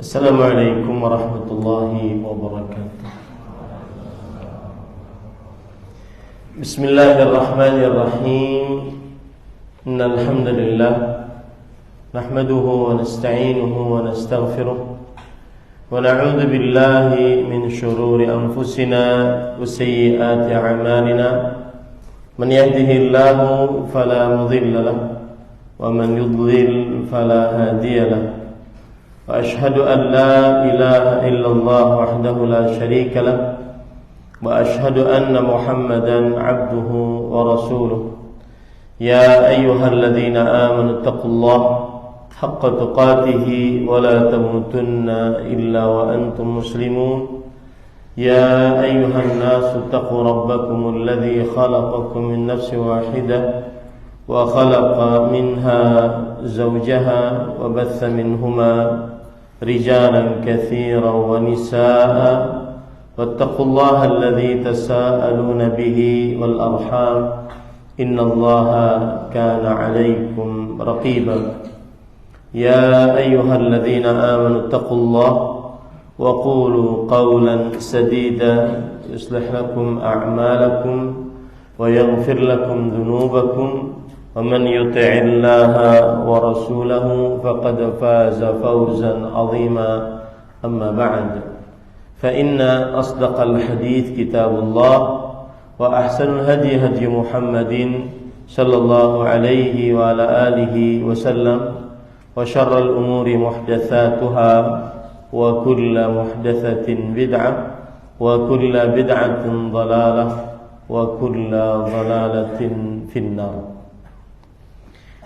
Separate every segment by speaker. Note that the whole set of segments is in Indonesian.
Speaker 1: Assalamualaikum warahmatullahi wabarakatuh. Bismillahirrahmanirrahim. Innal hamdalillah nahmaduhu wa nasta'inuhu wa nastaghfiruh wa na'udzu billahi min shururi anfusina wa sayyiati a'malina. Man yahdihillahu fala mudilla lahu wa man yudlil fala hadiya lahu. Wa ashhadu an la ilaha illallah wahdahu la syarika lah wa ashhadu anna Muhammadan abduhu wa rasuluh. Ya ayyuhalladzina amanu taqullaha haqqa tuqatih wa la tamutunna illa wa antum muslimun. Ya ayyuhan nasu taqu rabbakumul ladzi khalaqakum min nafsin wahidah wa khalaqa minha zawjaha wa batha minhuma رجالا كثيرا ونساء واتقوا الله الذي تساءلون به والأرحام إن الله كان عليكم رقيبا يا أيها الذين آمنوا اتقوا الله وقولوا قولا سديدا يصلح لكم أعمالكم ويغفر لكم ذنوبكم ومن يطع الله ورسوله فقد فاز فوزا عظيما أما بعد فإن أصدق الحديث كتاب الله وأحسن الهدي هدي محمد صلى الله عليه وعلى آله وسلم وشر الأمور محدثاتها وكل محدثة بدعة وكل بدعة ضلالة وكل ضلالة في النار.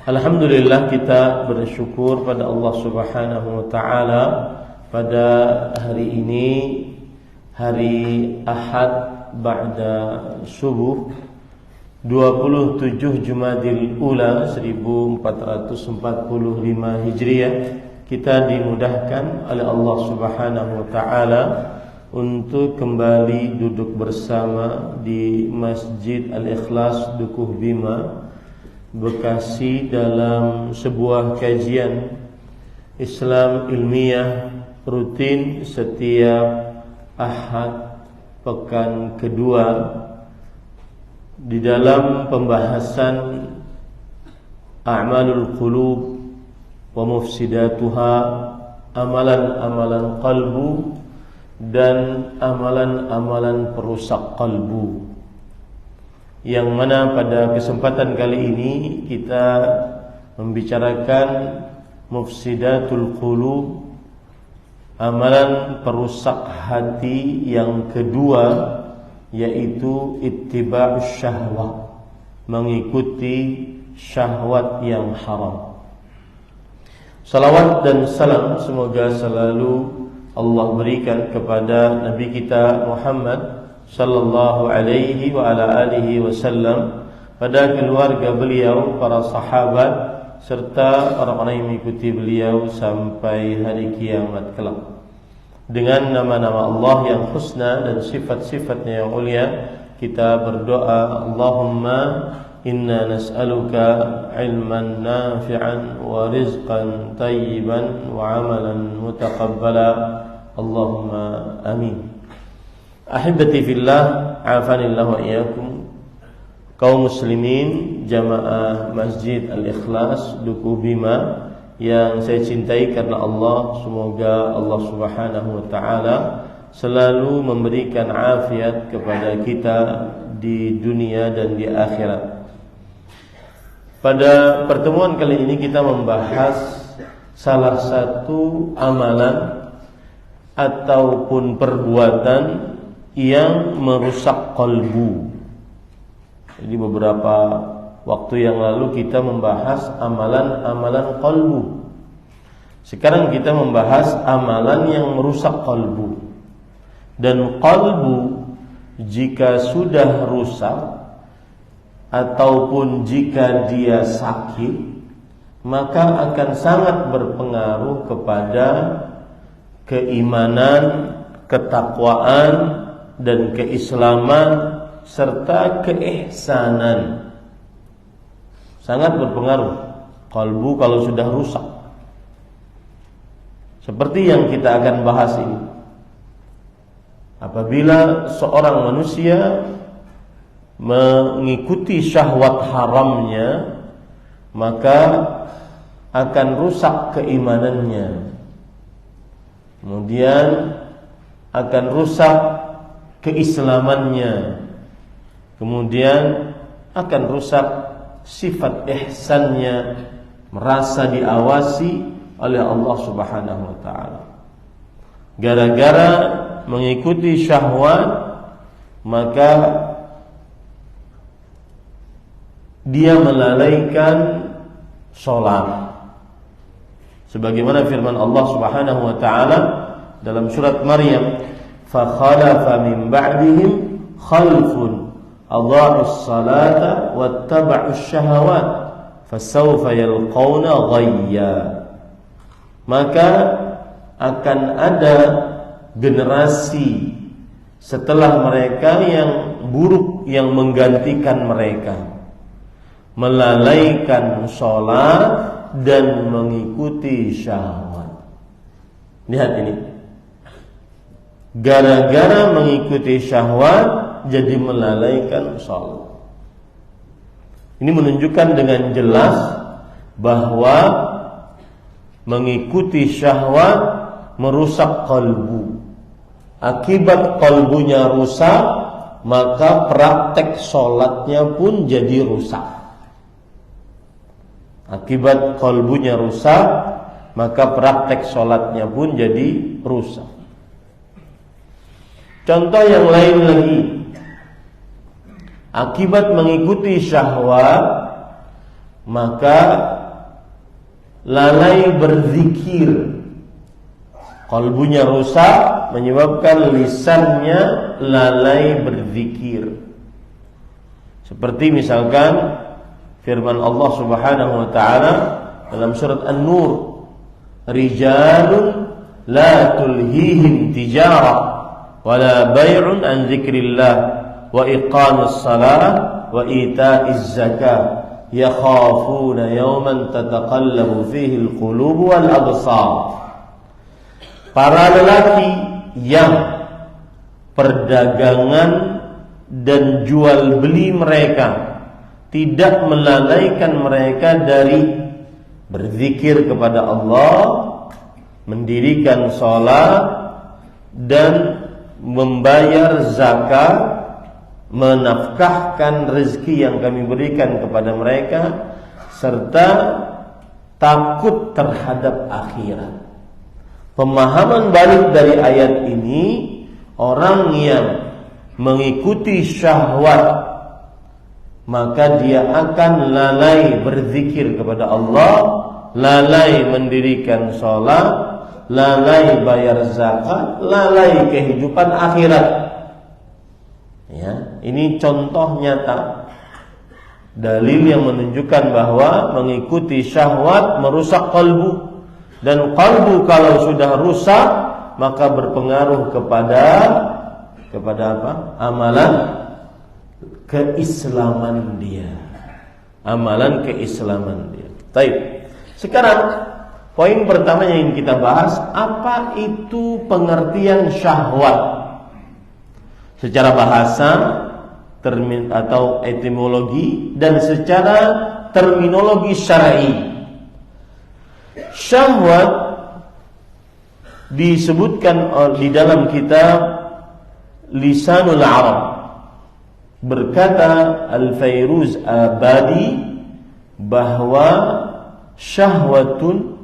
Speaker 1: Alhamdulillah, kita bersyukur pada Allah Subhanahu wa taala pada hari ini, hari Ahad ba'da subuh 27 Jumadil Ula 1445 Hijriah. Kita dimudahkan oleh Allah Subhanahu wa taala untuk kembali duduk bersama di Masjid Al-Ikhlas Dukuh Bima, Bekasi, dalam sebuah kajian Islam ilmiah rutin setiap Ahad pekan kedua di dalam pembahasan a'malul qulub wa mufsidatuha, amalan-amalan qalbu dan amalan-amalan perusak qalbu, yang mana pada kesempatan kali ini kita membicarakan mufsidatul qulub, amalan perusak hati yang kedua, yaitu ittiba'us syahwat, mengikuti syahwat yang haram. Salawat dan salam semoga selalu Allah berikan kepada Nabi kita Muhammad sallallahu alaihi wa ala alihi wasallam, pada keluarga beliau, para sahabat, serta orang-orang yang mengikuti beliau sampai hari kiamat kelak. Dengan nama-nama Allah yang husna dan sifat-sifatnya yang mulia, kita berdoa, Allahumma inna nas'aluka ilman nafi'an wa rizqan tayyiban wa amalan mutaqabbala. Allahumma amin. Ahibati fillah, afanillah wa iyyakum, kaum muslimin jamaah Masjid Al-Ikhlas Dukuh Bima yang saya cintai karena Allah. Semoga Allah Subhanahu wa taala selalu memberikan afiat kepada kita di dunia dan di akhirat. Pada pertemuan kali ini kita membahas salah satu amalan ataupun perbuatan yang merusak kalbu. Jadi beberapa waktu yang lalu kita membahas amalan-amalan kalbu. Sekarang kita membahas amalan yang merusak kalbu. Dan kalbu jika sudah rusak ataupun jika dia sakit, maka akan sangat berpengaruh kepada keimanan, ketakwaan dan keislaman serta keihsanan. Sangat berpengaruh kalbu kalau sudah rusak. Seperti yang kita akan bahas ini. Apabila seorang manusia mengikuti syahwat haramnya, maka akan rusak keimanannya. Kemudian akan rusak keislamannya. Kemudian akan rusak sifat ihsannya, merasa diawasi oleh Allah Subhanahu wa taala. Gara-gara mengikuti syahwat, maka dia melalaikan salat. Sebagaimana firman Allah Subhanahu wa taala dalam surat Maryam, "Fa khalafa min ba'dihim khalfun adha'us salata wattaba'us syahawat fasawfa yalqawna ghayya." Maka akan ada generasi setelah mereka yang buruk yang menggantikan mereka, melalaikan sholat dan mengikuti syahwat. Lihat ini, gara-gara mengikuti syahwat jadi melalaikan sholat. Ini menunjukkan dengan jelas bahwa mengikuti syahwat merusak kalbu. Akibat kalbunya rusak, maka praktek sholatnya pun jadi rusak. Akibat kalbunya rusak, maka praktek sholatnya pun jadi rusak. Contoh yang lain lagi, akibat mengikuti syahwat, maka lalai berzikir. Kalbunya rusak, menyebabkan lisannya lalai berzikir. Seperti misalkan firman Allah Subhanahu wa taala dalam surat An-Nur, "Rijalun la tulhihim tijarah wala bai'un an dzikrillah wa iqamis shalah wa ita'iz zakah yakhafuna yawman tataqallabu fihi al-qulub wal absar." Para lelaki yang perdagangan dan jual beli mereka tidak melalaikan mereka dari berzikir kepada Allah, mendirikan salat dan membayar zakat, menafkahkan rezeki yang kami berikan kepada mereka, serta takut terhadap akhirat. Pemahaman balik dari ayat ini, orang yang mengikuti syahwat maka dia akan lalai berzikir kepada Allah, lalai mendirikan sholat, lalai bayar zakat, lalai kehidupan akhirat. Ya, ini contoh nyata, dalil yang menunjukkan bahwa mengikuti syahwat merusak kalbu. Dan kalbu kalau sudah rusak, maka berpengaruh kepada apa? Amalan keislaman dia. Amalan keislaman dia. Baik. Sekarang poin pertama yang ingin kita bahas, apa itu pengertian syahwat? Secara bahasa atau etimologi dan secara terminologi syar'i. Syahwat disebutkan di dalam kitab Lisanul Arab. Berkata Al-Fairuz Abadi bahwa syahwatun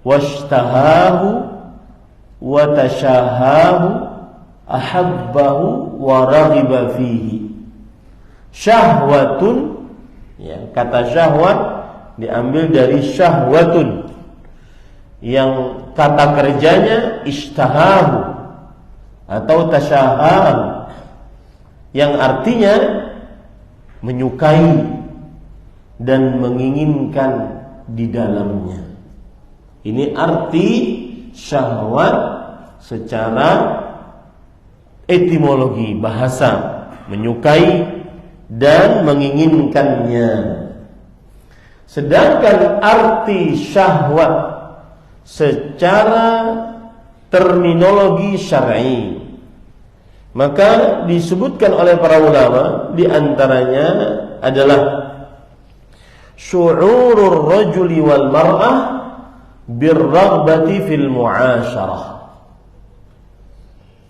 Speaker 1: washtahahu wa tashahahu ahabbahu wa raghiba fihi. Syahwatun, ya, kata syahwat diambil dari syahwatun, yang kata kerjanya ishtahahu atau tashahahu, yang artinya menyukai dan menginginkan di dalamnya. Ini arti syahwat secara etimologi bahasa, menyukai dan menginginkannya. Sedangkan arti syahwat secara terminologi syar'i. Maka disebutkan oleh para ulama, di antaranya adalah syu'urur rajuli wal mar'ah birraghbati fil mu'asyarah.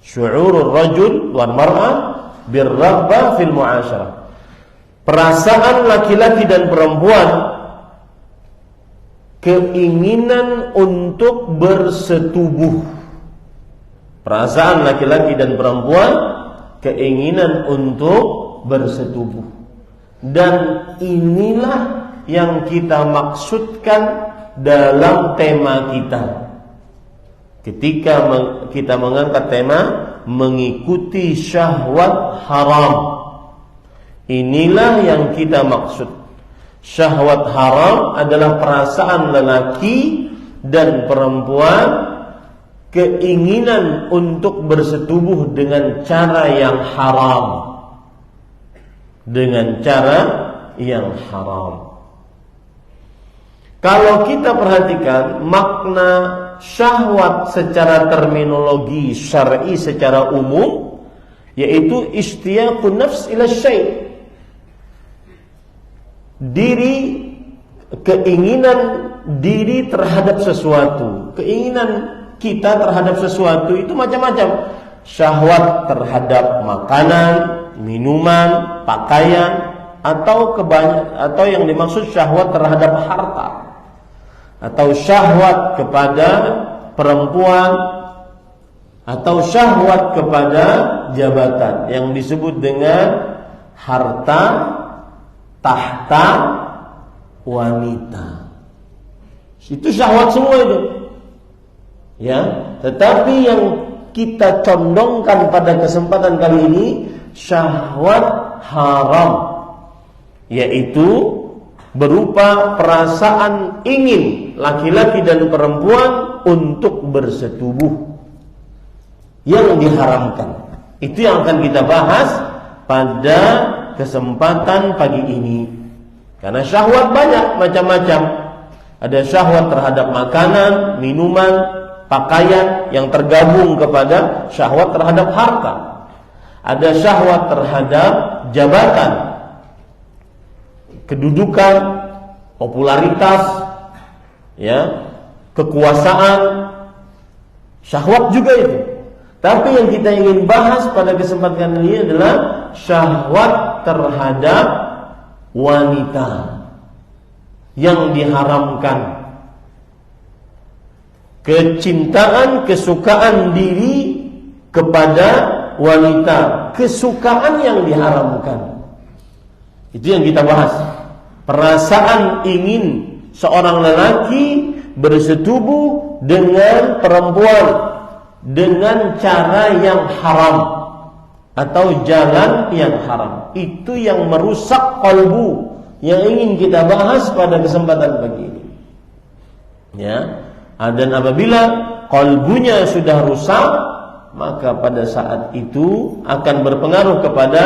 Speaker 1: Syu'urur rajul wal mar'ah birraghbah fil mu'asyarah. Perasaan laki-laki dan perempuan, keinginan untuk bersetubuh. Perasaan laki-laki dan perempuan, keinginan untuk bersetubuh. Dan inilah yang kita maksudkan dalam tema kita ketika kita mengangkat tema mengikuti syahwat haram. Inilah yang kita maksud. Syahwat haram adalah perasaan lelaki dan perempuan, keinginan untuk bersetubuh dengan cara yang haram. Dengan cara yang haram. Kalau kita perhatikan makna syahwat secara terminologi syar'i secara umum, yaitu ishtiyaqun nafs ila syai'. Keinginan diri terhadap sesuatu. Keinginan kita terhadap sesuatu itu macam-macam. Syahwat terhadap makanan, minuman, pakaian, atau yang dimaksud syahwat terhadap harta, atau syahwat kepada perempuan, atau syahwat kepada jabatan yang disebut dengan harta tahta wanita. Itu syahwat semua itu. Ya, tetapi yang kita condongkan pada kesempatan kali ini syahwat haram, yaitu berupa perasaan ingin laki-laki dan perempuan untuk bersetubuh yang diharamkan. Itu yang akan kita bahas pada kesempatan pagi ini. Karena syahwat banyak macam-macam. Ada syahwat terhadap makanan, minuman, pakaian yang tergabung kepada syahwat terhadap harta. Ada syahwat terhadap jabatan, kedudukan, popularitas, ya, kekuasaan, syahwat juga itu. Tapi yang kita ingin bahas pada kesempatan ini adalah syahwat terhadap wanita yang diharamkan. Kecintaan, kesukaan diri kepada wanita, kesukaan yang diharamkan. Itu yang kita bahas. Perasaan ingin seorang lelaki bersetubuh dengan perempuan dengan cara yang haram atau jalan yang haram. Itu yang merusak kalbu yang ingin kita bahas pada kesempatan pagi ini. Ya. Dan apabila kalbunya sudah rusak, maka pada saat itu akan berpengaruh kepada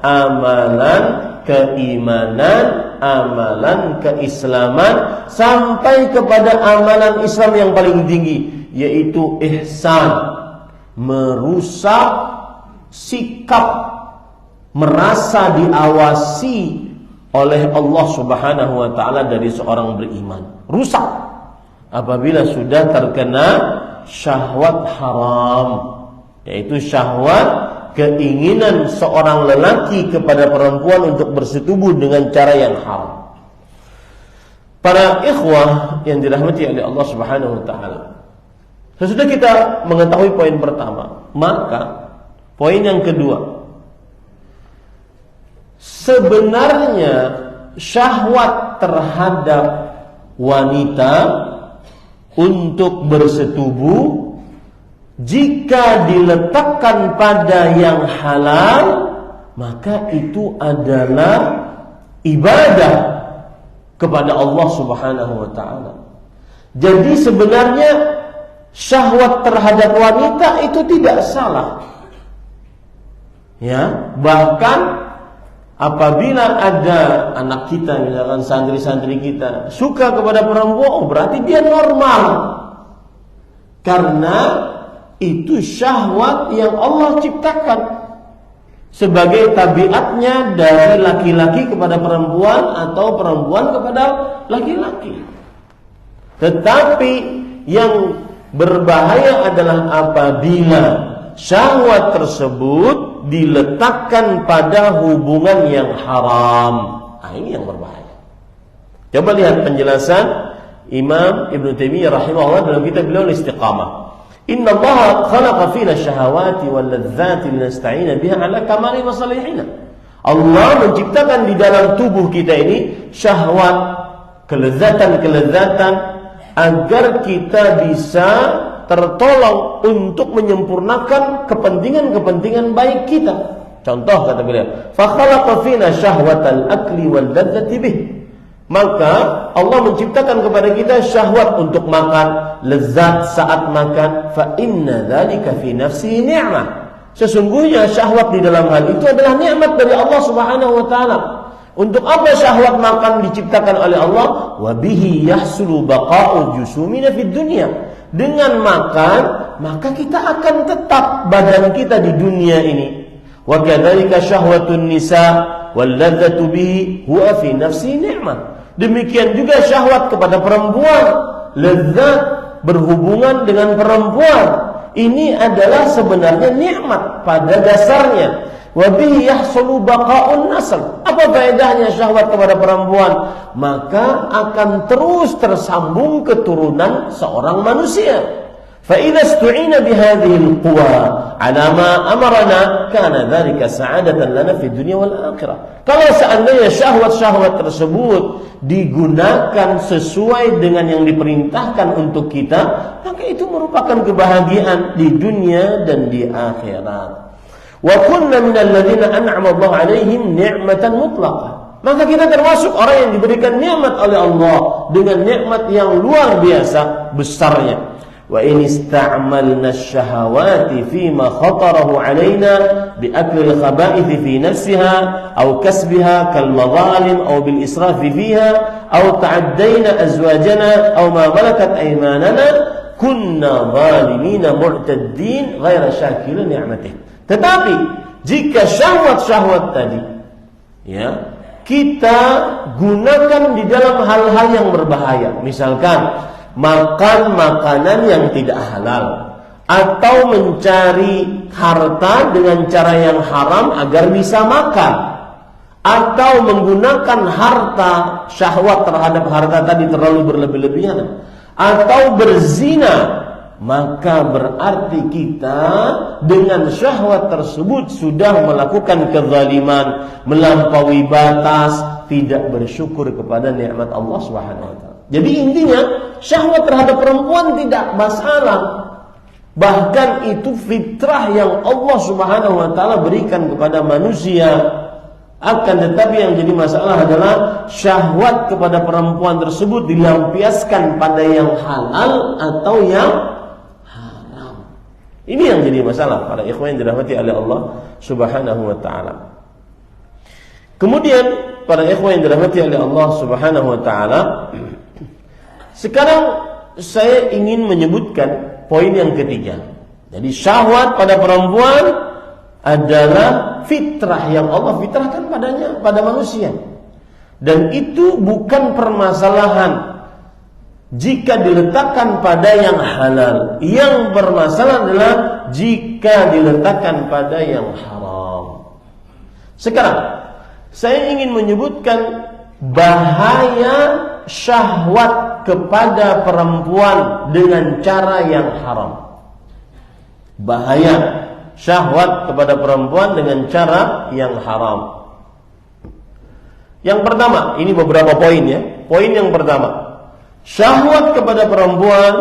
Speaker 1: amalan keimanan, amalan keislaman, sampai kepada amalan Islam yang paling tinggi, yaitu ihsan. Merusak sikap merasa diawasi oleh Allah Subhanahu wa taala dari seorang beriman. Rusak apabila sudah terkena syahwat haram, yaitu syahwat keinginan seorang lelaki kepada perempuan untuk bersetubuh dengan cara yang haram. Para ikhwah yang dirahmati oleh Allah Subhanahu wa taala, sesudah kita mengetahui poin pertama, maka poin yang kedua, sebenarnya syahwat terhadap wanita untuk bersetubuh jika diletakkan pada yang halal, maka itu adalah ibadah kepada Allah Subhanahu wa taala. Jadi sebenarnya syahwat terhadap wanita itu tidak salah. Ya, bahkan apabila ada anak kita, misalkan santri-santri kita suka kepada perempuan, oh berarti dia normal. Karena itu syahwat yang Allah ciptakan sebagai tabiatnya dari laki-laki kepada perempuan atau perempuan kepada laki-laki. Tetapi yang berbahaya adalah apabila syahwat tersebut diletakkan pada hubungan yang haram. Ini yang berbahaya. Coba lihat penjelasan Imam Ibn Taimiyah rahimahullah dalam kitab beliau Istiqamah. Inna Allah khalaqa fina syahawati wal ladzati linasta'ina biha ala kamali masalihina. Allah menciptakan di dalam tubuh kita ini syahwat, kelezatan-kelezatan agar kita bisa tertolong untuk menyempurnakan kepentingan-kepentingan baik kita. Contoh kata beliau, fa khalaqa fina syahwatal akli wal ladzati bih. Maka Allah menciptakan kepada kita syahwat untuk makan, lezat saat makan. Fa inna dzalika fi nafsi ni'mah. Sesungguhnya syahwat di dalam hal itu adalah nikmat dari Allah Subhanahu wa taala. Untuk apa syahwat makan diciptakan oleh Allah? Wa bihi yahsulu baqa'u jusumina fid dunya. Dengan makan, maka kita akan tetap badan kita di dunia ini. Wa kadzalika syahwatun nisa wal ladzatu bihi huwa fi nafsi ni'mah. Demikian juga syahwat kepada perempuan, lezat berhubungan dengan perempuan. Ini adalah sebenarnya nikmat pada dasarnya. Wa bihi yahsulu baqa'un nasl. Apa faedahnya syahwat kepada perempuan? Maka akan terus tersambung keturunan seorang manusia. Fa idza istu'ina bihadhihi al-quwa 'ala ma amarna kana dzalika sa'adatan lana fid dunya wal akhirah. Kalau seandainya syahwat-syahwat tersebut digunakan sesuai dengan yang diperintahkan untuk kita, maka itu merupakan kebahagiaan di dunia dan di akhirat. Wa kunna minal ladzina an'ama Allah 'alaihim ni'matan mutlaqah. Maka kita termasuk orang yang diberikan nikmat oleh Allah dengan nikmat yang luar biasa besarnya. Wa in ista'malna asy-syahawati fima khatarahu 'alaina bi akli al-khaba'ith fi nafsiha aw kasbiha kal madhalim aw bil israf fiha aw ta'addayna azwajana aw ma malakat aymanana kunna zalimina mu'taddin ghaira syakilin ni'matih. Tetapi jika syahwat-syahwat tadi kita gunakan di dalam hal-hal yang berbahaya, misalkan makan makanan yang tidak halal, atau mencari harta dengan cara yang haram agar bisa makan, atau menggunakan harta syahwat terhadap harta tadi terlalu berlebih-lebihan, atau berzina, maka berarti kita dengan syahwat tersebut sudah melakukan kezaliman, melampaui batas, tidak bersyukur kepada nikmat Allah Subhanahu wa taala. Jadi intinya syahwat terhadap perempuan tidak masalah. Bahkan itu fitrah yang Allah Subhanahu wa taala berikan kepada manusia. Akan tetapi yang jadi masalah adalah syahwat kepada perempuan tersebut dilampiaskan pada yang halal atau yang haram. Ini yang jadi masalah para ikhwan yang dirahmati oleh Allah Subhanahu wa taala. Kemudian para ikhwan yang dirahmati oleh Allah Subhanahu wa taala, sekarang saya ingin menyebutkan poin yang ketiga. Jadi syahwat pada perempuan adalah fitrah yang Allah fitrahkan padanya, pada manusia. Dan itu bukan permasalahan jika diletakkan pada yang halal. Yang bermasalah adalah jika diletakkan pada yang haram. Sekarang saya ingin menyebutkan bahaya syahwat kepada perempuan dengan cara yang haram. Bahaya syahwat kepada perempuan dengan cara yang haram. Yang pertama, ini beberapa poin ya. Poin yang pertama, syahwat kepada perempuan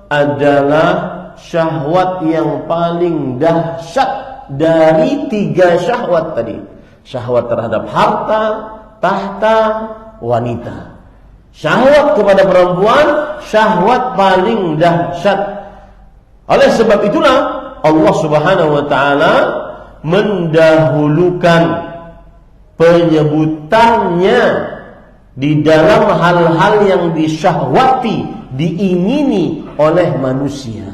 Speaker 1: adalah syahwat yang paling dahsyat dari 3 syahwat tadi. Syahwat terhadap harta, tahta, wanita. Syahwat kepada perempuan, syahwat paling dahsyat. Oleh sebab itulah Allah Subhanahu wa taala mendahulukan penyebutannya di dalam hal-hal yang disyahwati, diingini oleh manusia.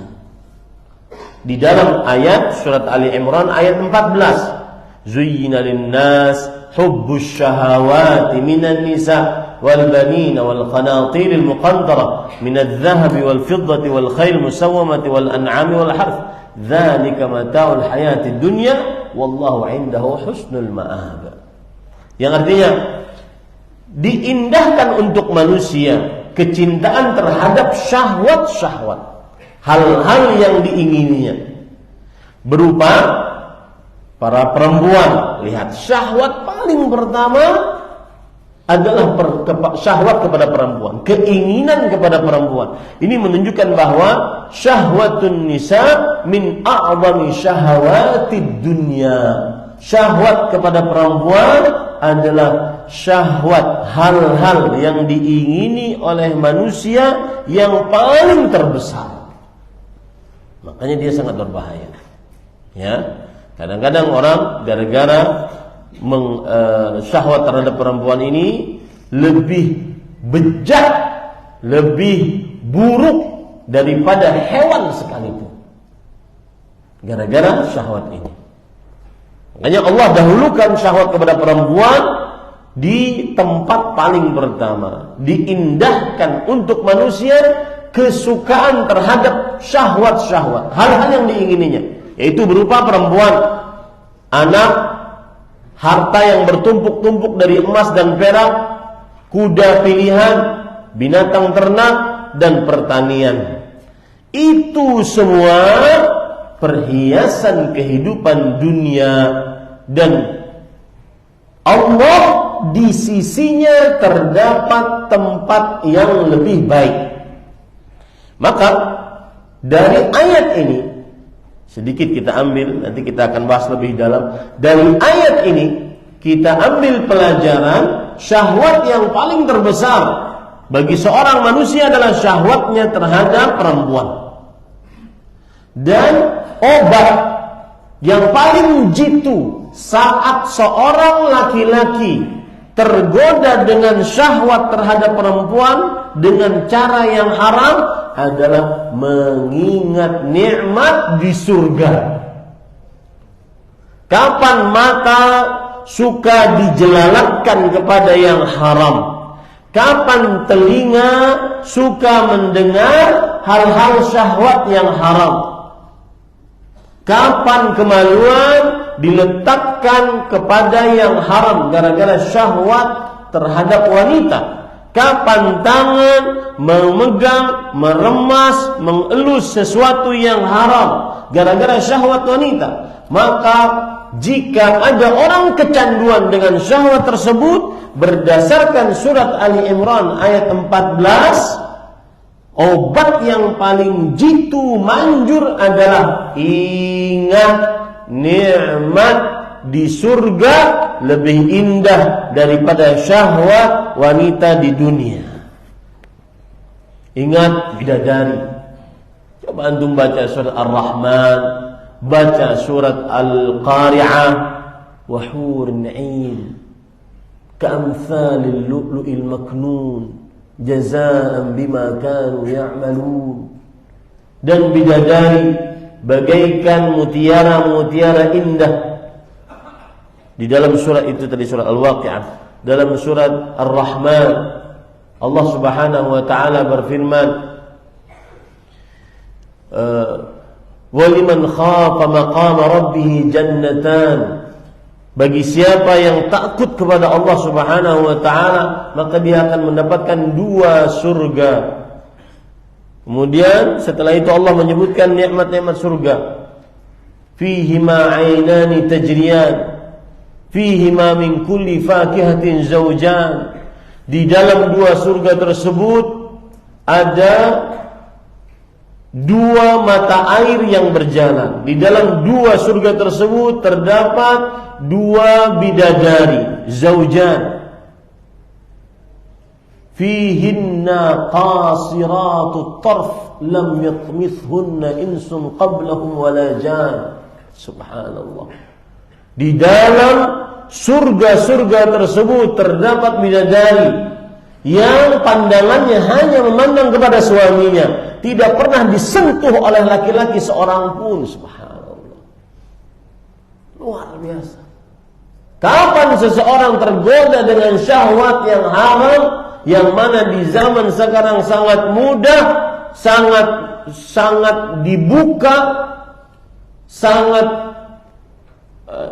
Speaker 1: Di dalam ayat surat Ali Imran ayat 14, zuyyina lin-nas hubbus syahawati minan nisa wal banina wal qanatir al muqantara minadh dhahabi wal fiddati wal khayl musawwamati wal an'ami wal harth dzalika mata'ul hayatid dunya wallahu 'indahu husnul ma'ab. Yang artinya diindahkan untuk manusia kecintaan terhadap syahwat-syahwat, hal-hal yang diingininya, berupa para perempuan. Lihat, syahwat paling pertama adalah syahwat kepada perempuan, keinginan kepada perempuan. Ini menunjukkan bahwa syahwatun nisa min a'zami syahawatid dunya. Syahwat kepada perempuan adalah syahwat, hal-hal yang diingini oleh manusia yang paling terbesar. Makanya dia sangat berbahaya. Ya, kadang-kadang orang gara-gara syahwat terhadap perempuan ini lebih bejat, lebih buruk daripada hewan sekalipun, gara-gara syahwat ini. Makanya Allah dahulukan syahwat kepada perempuan di tempat paling pertama. Diindahkan untuk manusia kesukaan terhadap syahwat-syahwat, hal-hal yang diingininya, yaitu berupa perempuan, anak, harta yang bertumpuk-tumpuk dari emas dan perak, kuda pilihan, binatang ternak, dan pertanian. Itu semua perhiasan kehidupan dunia, dan Allah di sisinya terdapat tempat yang lebih baik. Maka dari ayat ini sedikit kita ambil, nanti kita akan bahas lebih dalam. Dari ayat ini kita ambil pelajaran, syahwat yang paling terbesar bagi seorang manusia adalah syahwatnya terhadap perempuan. Dan obat yang paling jitu saat seorang laki-laki tergoda dengan syahwat terhadap perempuan dengan cara yang haram adalah mengingat nikmat di surga. Kapan mata suka dijelalatan kepada yang haram? Kapan telinga suka mendengar hal-hal syahwat yang haram? Kapan kemaluan diletakkan kepada yang haram gara-gara syahwat terhadap wanita? Kapan tangan memegang, meremas, mengelus sesuatu yang haram gara-gara syahwat wanita? Maka jika ada orang kecanduan dengan syahwat tersebut, berdasarkan surat Ali Imran ayat 14, obat yang paling jitu manjur adalah ingat nikmat di surga lebih indah daripada syahwat wanita di dunia. Ingat bidadari. Coba antum baca surat Ar-Rahman, baca surat Al-Qari'ah, wa hurun 'ain ka'amthalil lu'lu'il maknun jazaa'an bima kanu ya'malun. Dan bidadari bagaikan mutiara-mutiara indah. Di dalam surat itu tadi surat Al-Waqi'ah, dalam surat Ar-Rahman Allah Subhanahu wa taala berfirman, "Waliman khafa maqama rabbih jannatan." Bagi siapa yang takut kepada Allah Subhanahu wa taala, maka dia akan mendapatkan 2 surga. Kemudian setelah itu Allah menyebutkan nikmat-nikmat surga. Fihima 'ainani tajriyan, fihima min kulli fakihatin zawjan. Di dalam 2 surga tersebut ada 2 mata air yang berjalan. Di dalam 2 surga tersebut terdapat 2 bidadari, zaujan. Fihinna qasiratut tarf lam yatmithunna insun qablahum wala jan. Subhanallah. Di dalam surga-surga tersebut terdapat bidadari yang pandangannya hanya memandang kepada suaminya, tidak pernah disentuh oleh laki-laki seorang pun. Subhanallah, luar biasa. Kapan seseorang tergoda dengan syahwat yang haram, yang mana di zaman sekarang sangat mudah, sangat dibuka,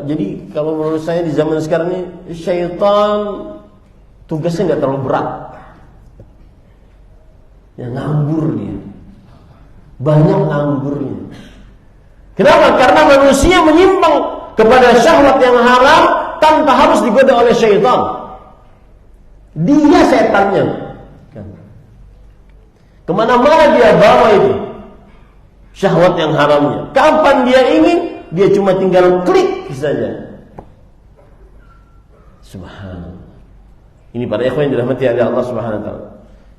Speaker 1: jadi kalau menurut saya di zaman sekarang ini syaitan tugasnya nggak terlalu berat, ya nganggur dia, banyak nganggurnya. Kenapa? Karena manusia menyimpang kepada syahwat yang haram tanpa harus digoda oleh syaitan. Dia setannya. Kemana-mana dia bawa itu syahwat yang haramnya. Kapan dia ingin, dia cuma tinggal klik saja. Subhanallah. Ini para ikhwan yang dirahmati oleh Allah Subhanahu wa taala.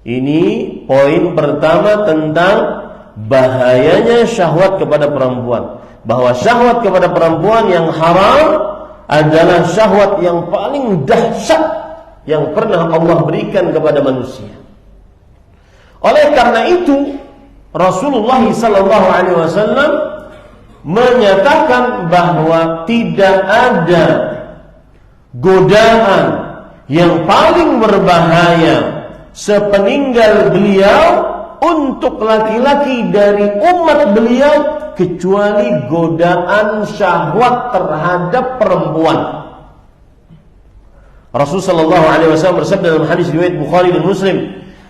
Speaker 1: Ini poin pertama tentang bahayanya syahwat kepada perempuan. Bahwa syahwat kepada perempuan yang haram adalah syahwat yang paling dahsyat yang pernah Allah berikan kepada manusia. Oleh karena itu, Rasulullah SAW menyatakan bahwa tidak ada godaan yang paling berbahaya sepeninggal beliau untuk laki-laki dari umat beliau kecuali godaan syahwat terhadap perempuan. Rasulullah SAW bersabda dalam hadis riwayat Bukhari dan Muslim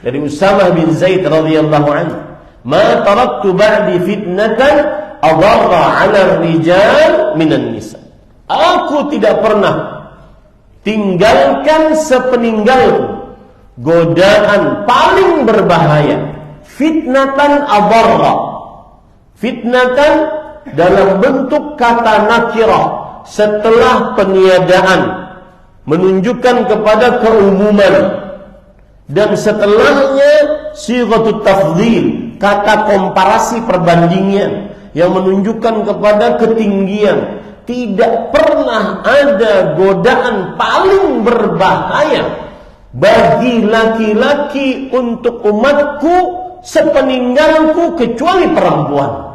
Speaker 1: dari Usamah bin Zaid radhiyallahu anhu, "Ma taraktu ba'di fitnatan adarra 'ala ar-rijal minan nisa." Aku tidak pernah tinggalkan sepeninggalku godaan paling berbahaya, fitnatan adarra. Fitnatan dalam bentuk kata nakirah setelah peniadaan, menunjukkan kepada keumuman, dan setelahnya sighatut tafdhil, kata komparasi perbandingan yang menunjukkan kepada ketinggian. Tidak pernah ada godaan paling berbahaya bagi laki-laki untuk umatku sepeninggalku kecuali perempuan.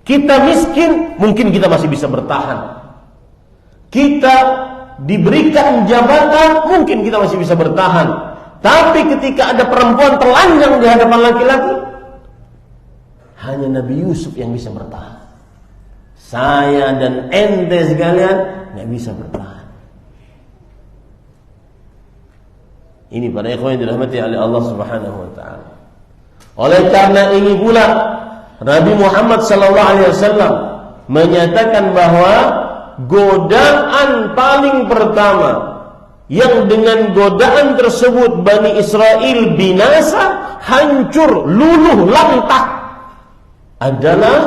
Speaker 1: Kita miskin, mungkin kita masih bisa bertahan. Kita diberikan jabatan, mungkin kita masih bisa bertahan. Tapi ketika ada perempuan telanjang di hadapan laki-laki, hanya Nabi Yusuf yang bisa bertahan. Saya dan ente sekalian nggak bisa bertahan. Ini para ikhwan yang dirahmati oleh Allah Subhanahu wa taala. Oleh karena ini pula Nabi Muhammad sallallahu alaihi wasallam menyatakan bahwa godaan paling pertama yang dengan godaan tersebut Bani Israel binasa, hancur, luluh lantak adalah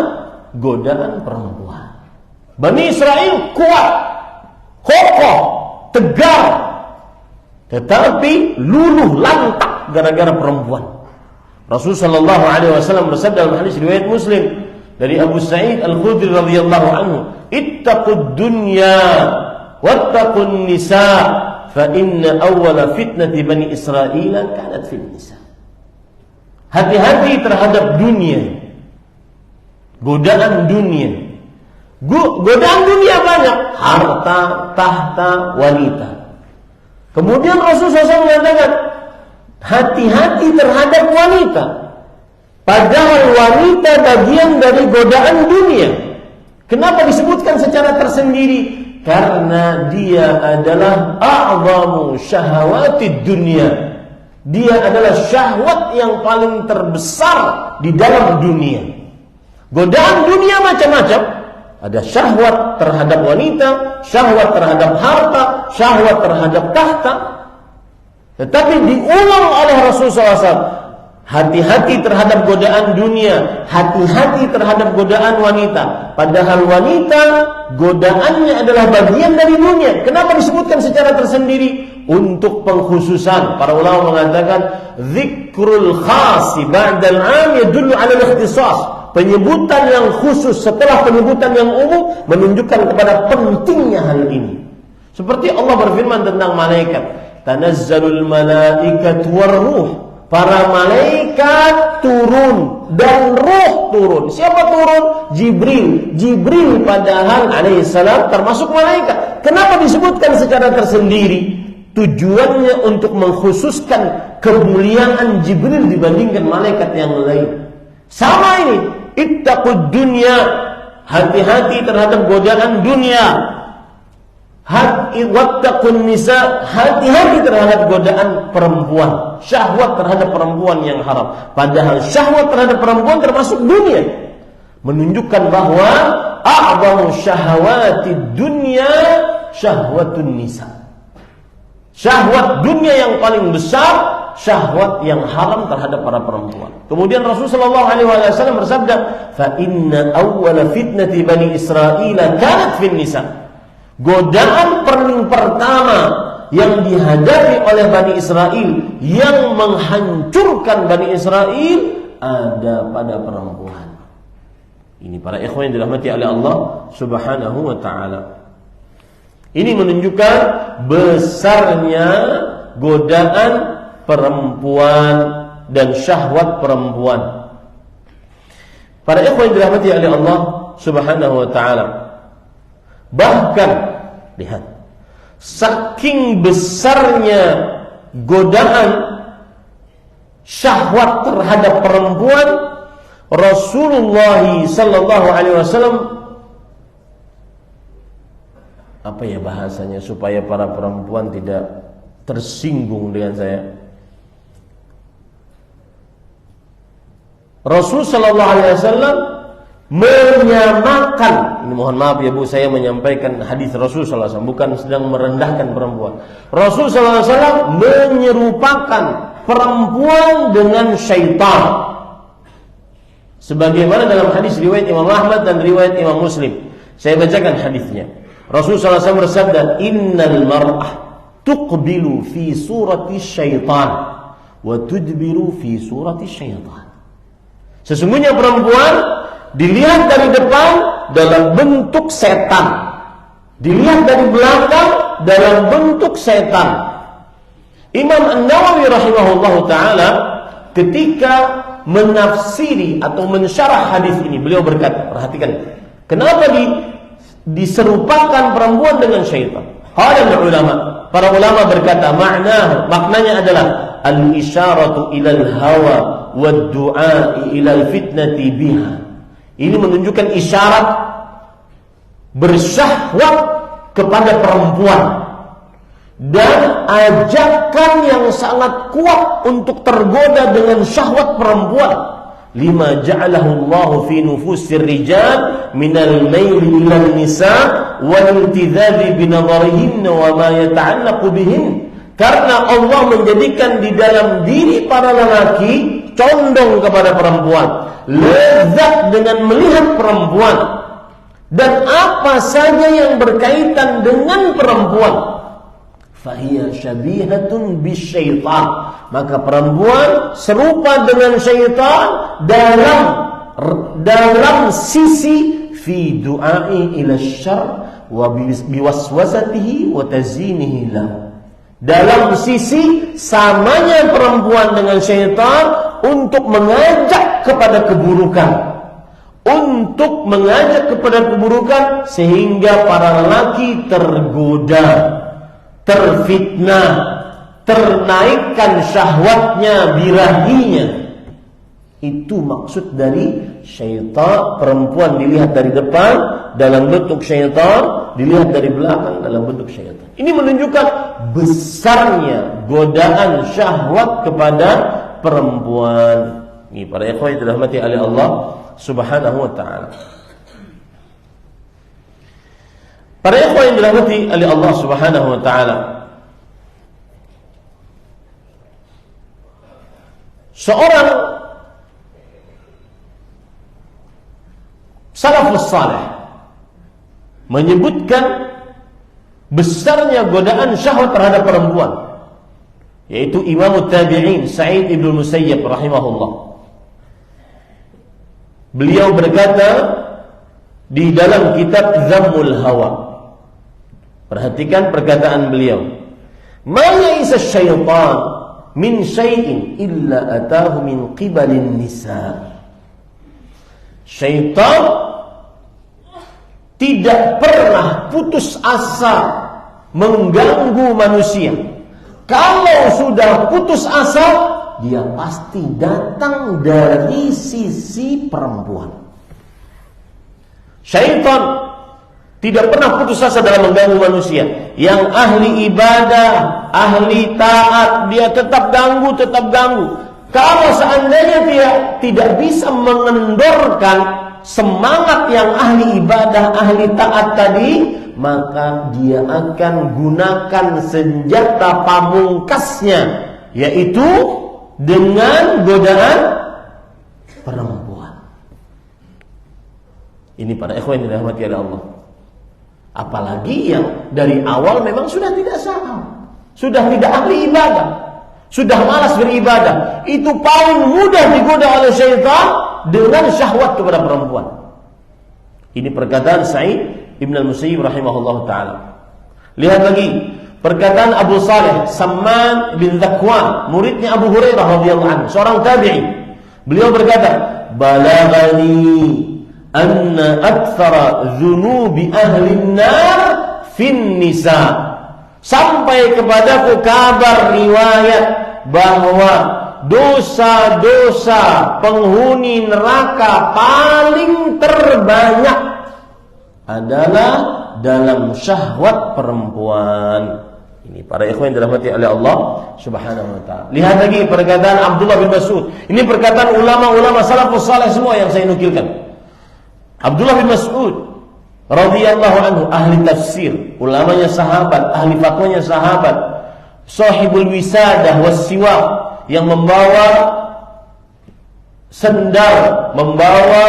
Speaker 1: godaan perempuan. Bani Israel kuat, kokoh, tegar, tetapi luluh lantak gara-gara perempuan. Rasulullah sallallahu alaihi wasallam bersabda dalam hadis riwayat Muslim dari Abu Sa'id Al-Khudri radhiyallahu anhu, "Ittaqud dunya wattaqun nisa, fa inna awwala fitnati Bani Israil kanat fil nisa." Hati-hati terhadap dunia. Godaan dunia. Godaan dunia banyak, harta, tahta, wanita. Kemudian Rasulullah SAW mengatakan, hati-hati terhadap wanita. Padahal wanita bagian dari godaan dunia. Kenapa disebutkan secara tersendiri? Karena dia adalah a'zamu syahawatid dunia. Dia adalah syahwat yang paling terbesar di dalam dunia. Godaan dunia macam-macam. Ada syahwat terhadap wanita, syahwat terhadap harta, syahwat terhadap tahta. Tetapi diulang oleh Rasulullah SAW, hati-hati terhadap godaan dunia, hati-hati terhadap godaan wanita. Padahal wanita godaannya adalah bagian dari dunia. Kenapa disebutkan secara tersendiri? Untuk pengkhususan. Para ulama mengatakan dzikrul khas ba'dal 'am yadullu 'ala al-ikhtisas. Penyebutan yang khusus setelah penyebutan yang umum menunjukkan kepada pentingnya hal ini. Seperti Allah berfirman tentang malaikat, tanazzalul malaikatu warruh. Para malaikat turun dan ruh turun. Siapa turun? Jibril. Jibril padahal alaihissalam termasuk malaikat. Kenapa disebutkan secara tersendiri? Tujuannya untuk mengkhususkan kemuliaan Jibril dibandingkan malaikat yang lain. Sama ini, ittaqud dunya, hati-hati terhadap godaan dunia. Wattaqun nisa, hati-hati terhadap godaan perempuan, syahwat terhadap perempuan yang haram. Padahal syahwat terhadap perempuan termasuk dunia. Menunjukkan bahwa a'zamu syahwati dunya syahwatun nisa. Syahwat dunia yang paling besar, syahwat yang haram terhadap para perempuan. Kemudian Rasulullah SAW bersabda, "Fa inna awwala fitnati bani Israil kanat fin nisa." Godaan paling pertama yang dihadapi oleh Bani Israel, yang menghancurkan Bani Israel, ada pada perempuan. Ini para ikhwan yang dirahmati oleh Allah Subhanahu wa ta'ala. Ini menunjukkan besarnya godaan perempuan dan syahwat perempuan. Para ikhwan yang dirahmati oleh Allah Subhanahu wa ta'ala, bahkan lihat, saking besarnya godaan syahwat terhadap perempuan, Rasulullah sallallahu alaihi wasallam, apa ya bahasanya supaya para perempuan tidak tersinggung dengan saya? Rasul sallallahu alaihi wasallam menyamakan, ini mohon maaf ya Bu, saya menyampaikan hadis Rasul sallallahu alaihi wasallam, bukan sedang merendahkan perempuan. Rasul sallallahu alaihi wasallam menyerupakan perempuan dengan syaitan. Sebagaimana dalam hadis riwayat Imam Ahmad dan riwayat Imam Muslim. Saya bacakan hadisnya. Rasul sallallahu alaihi wasallam bersabda, "Innal mar'ah tuqbilu fi surati syaitan wa tudbiru fi surati syaitan." Sesungguhnya perempuan dilihat dari depan dalam bentuk setan, dilihat dari belakang dalam bentuk setan. Imam An-Nawawi rahimahullahu ta'ala ketika menafsiri atau mensyarah hadis ini, beliau berkata, perhatikan, kenapa diserupakan perempuan dengan syaitan? Ulama, para ulama berkata, maknanya adalah al-isyaratu ilal hawa wad du'a ilal fitnati biha. Ini menunjukkan isyarat bersyahwat kepada perempuan dan ajakan yang sangat kuat untuk tergoda dengan syahwat perempuan. Lima ja'alahu Allah fi nufusir rijal minal maili ilal nisa wal iltidhabi binadharihin wa ma yata'allaqu bihin. Karena Allah menjadikan di dalam diri para lelaki condong kepada perempuan, lezat dengan melihat perempuan, dan apa saja yang berkaitan dengan perempuan. Fahiya syabihatun bisyaitan, maka perempuan serupa dengan syaitan dalam sisi fi du'ai ila syarr wa biwaswasatihi wa tazinihi lahu. Dalam sisi samanya perempuan dengan syaitan untuk mengajak kepada keburukan, untuk mengajak kepada keburukan sehingga para lelaki tergoda, terfitnah, ternaikkan syahwatnya, birahinya. Itu maksud dari syaitan. Perempuan dilihat dari depan dalam bentuk syaitan, dilihat dari belakang dalam bentuk syaitan. Ini menunjukkan besarnya godaan syahwat kepada perempuan. Ini para ikhwan yang dirahmati oleh Allah Subhanahu wa ta'ala. Para ikhwan yang dirahmati oleh Allah Subhanahu wa ta'ala, seorang salafus salih menyebutkan besarnya godaan syahwat terhadap perempuan, yaitu Imam Tabi'in Sa'id ibn Musayyib rahimahullah. Beliau berkata di dalam kitab Zammul Hawa, perhatikan perkataan beliau, Ma ya'isa syaitan min syai'in illa atahu min qibalin nisa. Syaitan tidak pernah putus asa mengganggu manusia. Kalau sudah putus asa, dia pasti datang dari sisi perempuan. Syaitan tidak pernah putus asa dalam mengganggu manusia. Yang ahli ibadah, ahli taat, dia tetap ganggu. Kalau seandainya dia tidak bisa mengendorkan semangat yang ahli ibadah, ahli taat tadi, maka dia akan gunakan senjata pamungkasnya, yaitu dengan godaan perempuan. Ini para ikhwan yang dirahmati oleh Allah. Apalagi yang dari awal memang sudah tidak saham, sudah tidak ahli ibadah, sudah malas beribadah, itu paling mudah digoda oleh syaitan dengan syahwat kepada perempuan. Ini perkataan Sa'id Ibn al-Musayyib rahimahullah ta'ala. Lihat lagi perkataan Abu Saleh Samman bin Zakwan, muridnya Abu Hurairah radhiyallahu anhu, seorang tabi'i. Beliau berkata, "Balaghani anna aktsara dzunubi ahli an-nar fin nisa." Sampai kepadaku kabar riwayat bahwa dosa-dosa penghuni neraka paling terbanyak adalah dalam syahwat perempuan. Ini para ikhwan yang dirahmati oleh Allah Subhanahu wa taala. Lihat lagi perkataan Abdullah bin Mas'ud. Ini perkataan ulama-ulama salafus saleh semua yang saya nukilkan. Abdullah bin Mas'ud radhiyallahu anhu, ahli tafsir, ulamanya sahabat, ahli fatwanya sahabat, sahibul wisadah was siwak, yang membawa sendal, membawa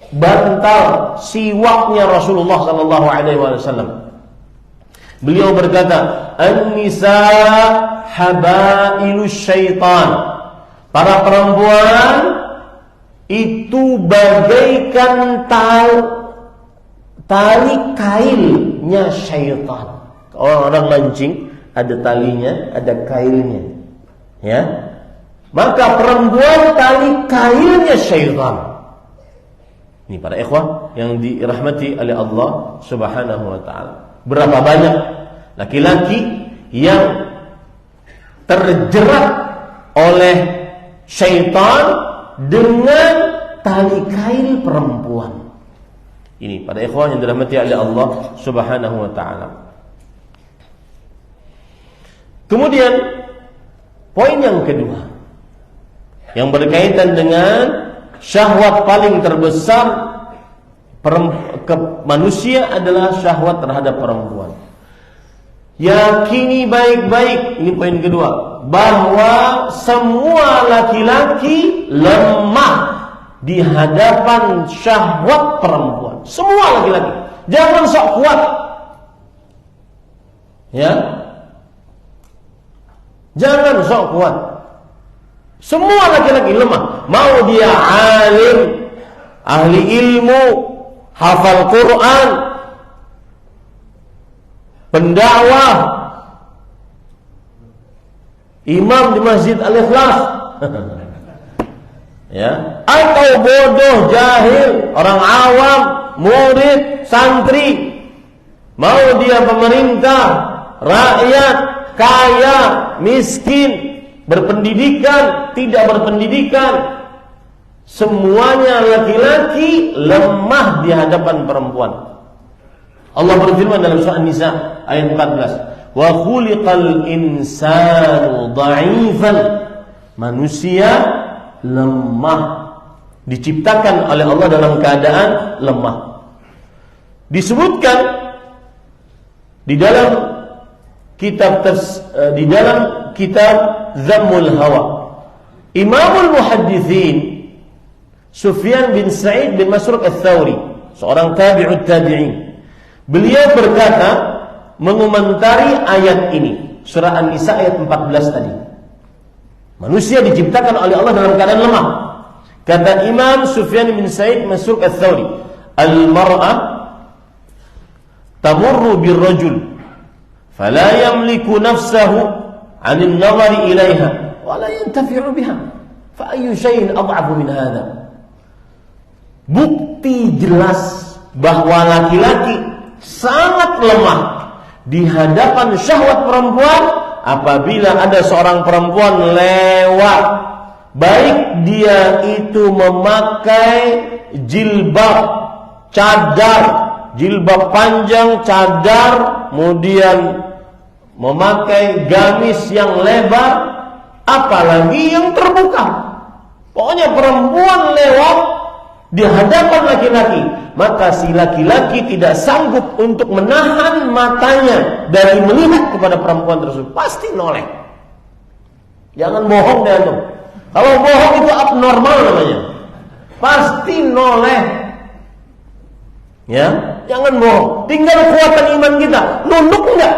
Speaker 1: bantal siwaknya Rasulullah sallallahu alaihi wasallam. Beliau berkata, "An-nisa habailus syaitan." Para perempuan itu bagaikan tali kailnya syaitan. Orang mancing ada talinya, ada kailnya. Ya. Maka perempuan tali kailnya syaitan. Ini para ikhwah yang dirahmati oleh Allah Subhanahu wa taala. Berapa banyak laki-laki yang terjerat oleh syaitan dengan tali kail perempuan. Ini para ikhwan yang dirahmati oleh Allah Subhanahu wa taala. Kemudian poin yang kedua yang berkaitan dengan syahwat paling terbesar manusia adalah syahwat terhadap perempuan. Yakini baik-baik, ini poin kedua, bahwa semua laki-laki lemah di hadapan syahwat perempuan. Semua laki-laki, jangan sok kuat. Ya. Jangan sok kuat. Semua laki-laki lemah. Mau dia alim, ahli ilmu, hafal Quran, pendakwah, imam di Masjid Al-Ikhlas, ya, atau bodoh, jahil, orang awam, murid, santri, mau dia pemerintah, rakyat, kaya, miskin, berpendidikan, tidak berpendidikan, semuanya laki-laki lemah di hadapan perempuan. Allah berfirman dalam surah An-Nisa ayat 14, "Wa khuliqal insanu dha'ifan." Manusia lemah, diciptakan oleh Allah dalam keadaan lemah. Disebutkan di dalam kitab Zammul Hawa, Imamul Muhaddithin Sufyan bin Sa'id bin Masruq Ats-Tsauri, seorang tabi'ut tabi'in, beliau berkata mengomentari ayat ini, surah An-Nisa ayat 14 tadi. Manusia diciptakan oleh Allah dalam keadaan lemah. Kata Imam Sufyan bin Sa'id Masruq Ats-Tsauri, "Al-mar'ah tamurru bir-rajul fala yamliku nafsahu 'anil nazari ilaiha wa la yantafi'u biha. Fa ayyu syai'in ad'afu min hadha? Bukti jelas bahwa laki-laki sangat lemah di hadapan syahwat perempuan apabila ada seorang perempuan lewat, baik dia itu memakai jilbab, cadar, jilbab panjang, cadar, kemudian memakai gamis yang lebar, apalagi yang terbuka. Pokoknya perempuan lewat di hadapan laki-laki, maka si laki-laki tidak sanggup untuk menahan matanya dari melihat kepada perempuan tersebut, pasti noleh. Jangan bohong deh antum. Kalau bohong itu abnormal namanya. Pasti noleh. Ya, jangan bohong. Tinggal kekuatan iman kita. Nunduk enggak?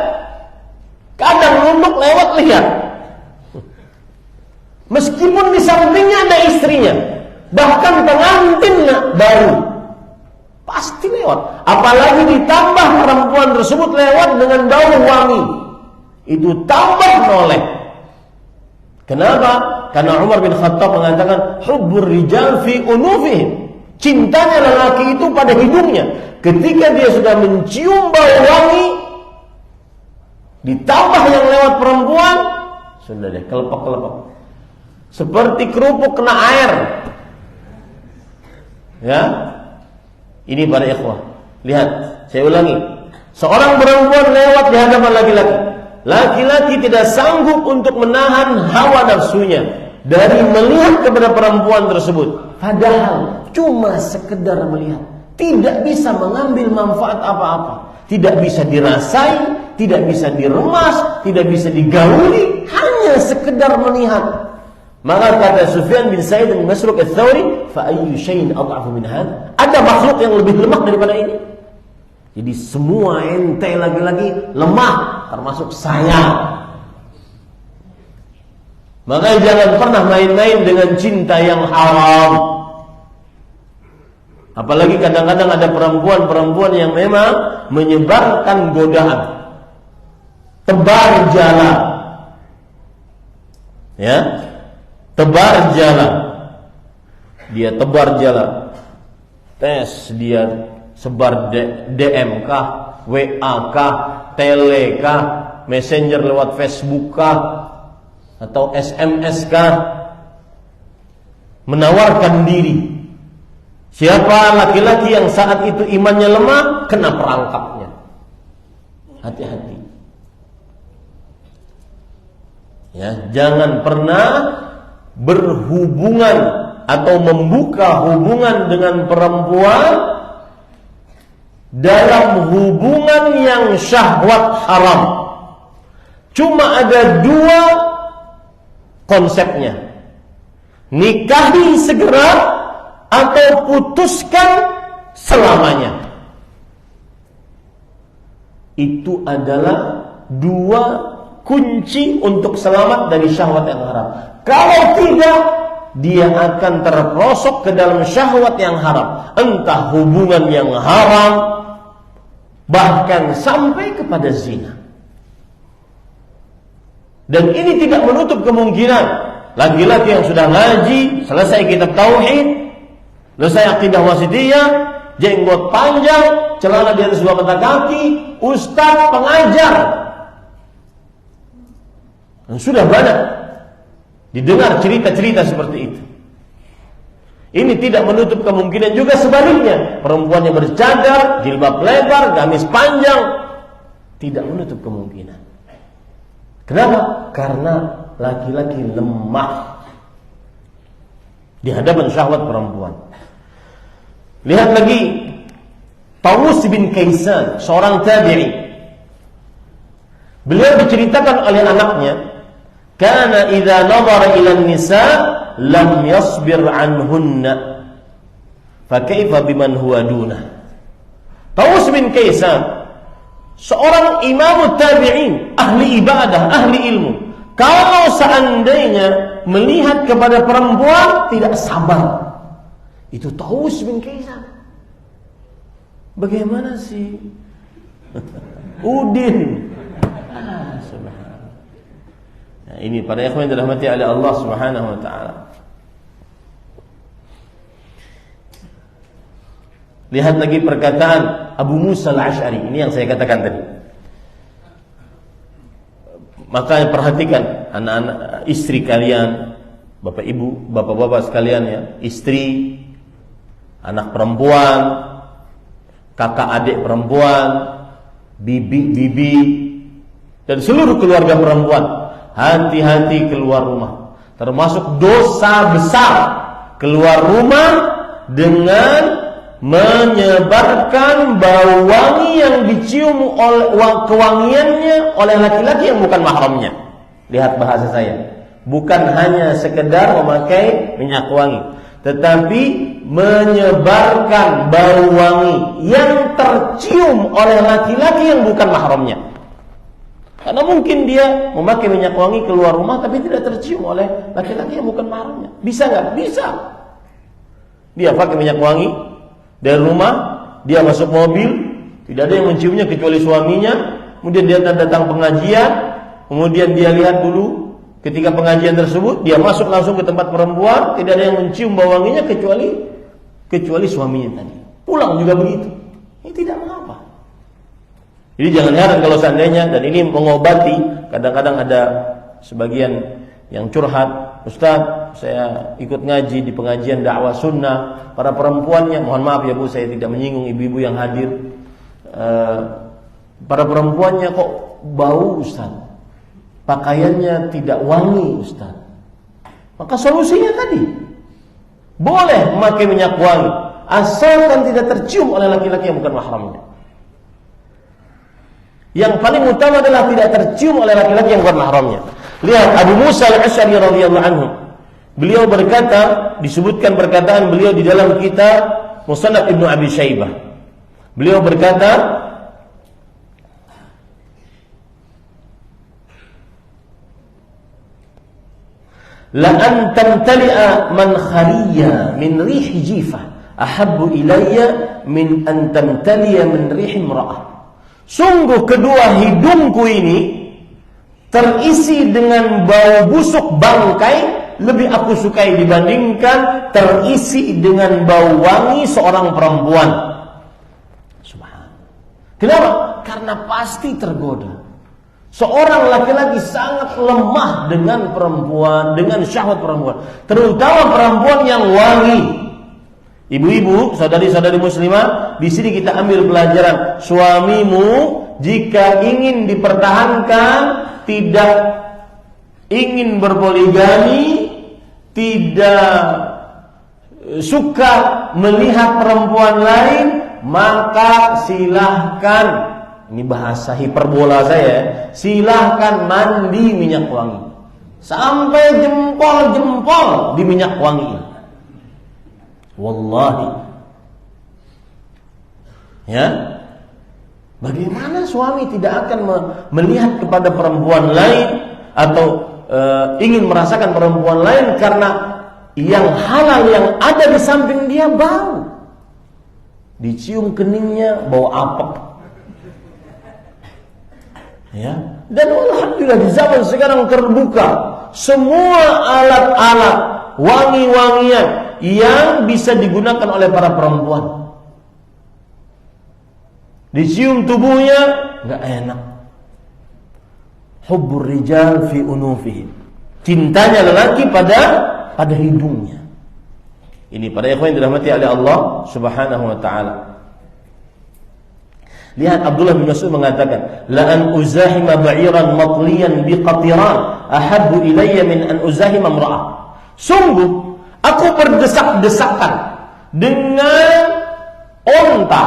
Speaker 1: Kadang nunduk lewat lihat. Meskipun di sampingnya ada istrinya, bahkan pengantinnya baru, pasti lewat. Apalagi ditambah perempuan tersebut lewat dengan bau wangi, itu tambah noleh. Kenapa? Karena Umar bin Khattab mengatakan hubbur rijal fi unufihim. Cintanya lelaki itu pada hidungnya. Ketika dia sudah mencium bau wangi, ditambah yang lewat perempuan, sudah deh kelepek-kelepek. Seperti kerupuk kena air. Ya. Ini para ikhwah. Lihat, saya ulangi. Seorang perempuan lewat di hadapan laki-laki. Laki-laki tidak sanggup untuk menahan hawa nafsunya dari melihat kepada perempuan tersebut. Padahal cuma sekedar melihat, tidak bisa mengambil manfaat apa-apa, tidak bisa dirasai, tidak bisa diremas, tidak bisa digauli, hanya sekedar melihat. Maka kata Sufyan bin Sa'id bin Masruq al-Thawri, fa ayyu syai'in ad'afu min hadha? Ada makhluk yang lebih lemah daripada ini? Jadi semua ente lagi-lagi lemah, termasuk saya. Maka jangan pernah main-main dengan cinta yang haram. Apalagi kadang-kadang ada perempuan-perempuan yang memang menyebarkan godaan, tebar jala. Ya, tebar jala. Dia tebar jala. Tes dia sebar DM kah, WA kah, Tele kah, Messenger lewat Facebook kah, atau SMS kah, menawarkan diri. Siapa laki-laki yang saat itu imannya lemah, kena perangkapnya. Hati-hati. Ya, jangan pernah berhubungan atau membuka hubungan dengan perempuan dalam hubungan yang syahwat haram. Cuma ada dua konsepnya: nikahi segera atau putuskan selamanya. Itu adalah dua kunci untuk selamat dari syahwat yang haram. Kalau tidak, dia akan terperosok ke dalam syahwat yang haram, entah hubungan yang haram, bahkan sampai kepada zina. Dan ini tidak menutup kemungkinan laki-laki yang sudah ngaji, selesai kitab tauhid, selesai akidah wasithiyah, jenggot panjang, celana di atas 2 mata kaki, ustaz pengajar. Dan sudah banyak didengar cerita-cerita seperti itu. Ini tidak menutup kemungkinan juga sebaliknya. Perempuan yang bercadar, jilbab lebar, gamis panjang, tidak menutup kemungkinan. Kenapa? Karena laki-laki lemah di hadapan syahwat perempuan. Lihat lagi Tawus bin Kaisan, seorang tabi'i. Beliau diceritakan oleh anaknya, kana idza nadhara ila an-nisa lam yasbir anhunna fa kaifa biman huwa duna. Tawus bin Kaisan, seorang imam tabi'in, ahli ibadah, ahli ilmu. Kalau seandainya melihat kepada perempuan tidak sabar, itu Tawus bin Kaisan. Bagaimana sih Udin Ini para ikhwan yang dirahmati oleh Allah Subhanahu wa taala. Lihat lagi perkataan Abu Musa al-Asy'ari. Ini yang saya katakan tadi. Maka perhatikan anak-anak, istri kalian, bapak ibu, bapak-bapak sekalian ya, istri, anak perempuan, kakak adik perempuan, bibi, dan seluruh keluarga perempuan. Hati-hati keluar rumah. Termasuk dosa besar keluar rumah dengan menyebarkan bau wangi yang dicium oleh kewangiannya oleh laki-laki yang bukan mahramnya. Lihat bahasa saya. Bukan hanya sekedar memakai minyak wangi, tetapi menyebarkan bau wangi yang tercium oleh laki-laki yang bukan mahramnya. Karena mungkin dia memakai minyak wangi keluar rumah tapi tidak tercium oleh laki-laki yang bukan mahramnya. Bisa nggak? Bisa. Dia pakai minyak wangi dari rumah, dia masuk mobil, tidak ada yang menciumnya kecuali suaminya. Kemudian dia datang pengajian, kemudian dia lihat dulu ketika pengajian tersebut, dia masuk langsung ke tempat perempuan, tidak ada yang mencium bau wanginya kecuali suaminya tadi. Pulang juga begitu. Ini tidak mengapa. Jadi jangan heran kalau seandainya, dan ini mengobati, kadang-kadang ada sebagian yang curhat, Ustaz, saya ikut ngaji di pengajian dakwah sunnah, para perempuannya, mohon maaf ya Bu, saya tidak menyinggung ibu-ibu yang hadir, para perempuannya kok bau Ustaz, pakaiannya tidak wangi Ustaz. Maka solusinya tadi, boleh memakai minyak wangi, asalkan tidak tercium oleh laki-laki yang bukan mahramnya. Yang paling utama adalah tidak tercium oleh laki-laki yang bukan mahramnya. Lihat Abu Musa al-Asy'ari radhiyallahu anhu. Beliau berkata, disebutkan perkataan beliau di dalam kitab Musannaf Ibnu Abi Syaibah. Beliau berkata, la an tamtali'a man khariya min rih jifah ahabbu ilayya min an tamtali'a min rih imra'ah. Sungguh kedua hidungku ini terisi dengan bau busuk bangkai lebih aku sukai dibandingkan terisi dengan bau wangi seorang perempuan. Subhanallah. Kenapa? Karena pasti tergoda. Seorang laki-laki sangat lemah dengan perempuan, dengan syahwat perempuan, terutama perempuan yang wangi. Ibu-ibu, saudari-saudari muslimah, di sini kita ambil pelajaran. Suamimu jika ingin dipertahankan, tidak ingin berpoligami, tidak suka melihat perempuan lain, maka silahkan, ini bahasa hiperbola saya, silahkan mandi minyak wangi sampai jempol-jempol di minyak wangi. Wallahi, ya, bagaimana suami tidak akan melihat kepada perempuan lain atau ingin merasakan perempuan lain karena yang halal yang ada di samping dia bau, dicium keningnya bau apek, ya. Dan alhamdulillah di zaman sekarang terbuka semua alat-alat wangi-wangian yang bisa digunakan oleh para perempuan. Dicium tubuhnya nggak enak. Hubbur rijal fi unufihim. Cintanya lelaki pada hidungnya. Ini para ikhwan yang dirahmati oleh Allah Subhanahu wa taala. Lihat Abdullah bin Mas'ud mengatakan, la an uzahima ba'iran matliyan biqatiran ahabbu ilayya min an uzahima imra'ah. Sungguh aku berdesak-desakan dengan onta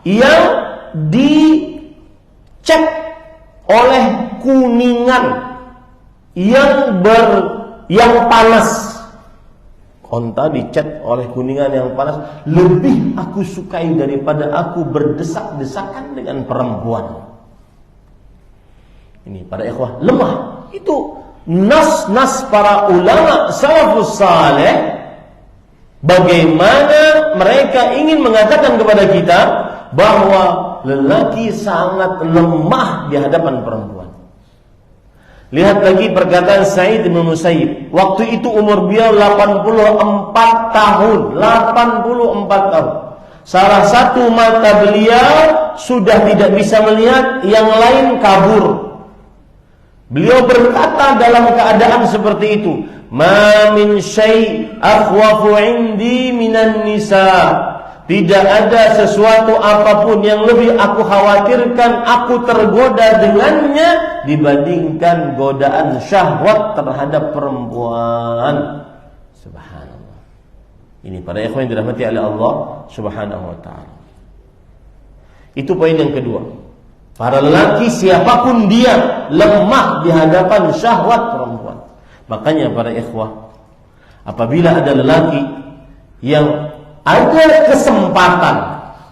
Speaker 1: yang dicek oleh kuningan yang panas. Onta dicek oleh kuningan yang panas lebih aku sukai daripada aku berdesak-desakan dengan perempuan. Ini para ikhwah lemah. Itu nas-nas para ulama salafus saleh, bagaimana mereka ingin mengatakan kepada kita bahwa lelaki sangat lemah di hadapan perempuan. Lihat lagi perkataan Sa'id bin Musayyib. Waktu itu umur beliau 84 tahun. 84 tahun. Salah satu mata beliau sudah tidak bisa melihat, yang lain kabur. Beliau berkata dalam keadaan seperti itu, "Ma min syai' akhwafu 'indi minan nisa." Tidak ada sesuatu apapun yang lebih aku khawatirkan, aku tergoda dengannya dibandingkan godaan syahwat terhadap perempuan. Subhanallah. Ini para ikhwan yang dirahmati oleh Allah Subhanahu wa taala. Itu poin yang kedua. Para lelaki siapapun dia lemah di hadapan syahwat perempuan. Makanya para ikhwah, apabila ada lelaki yang ada kesempatan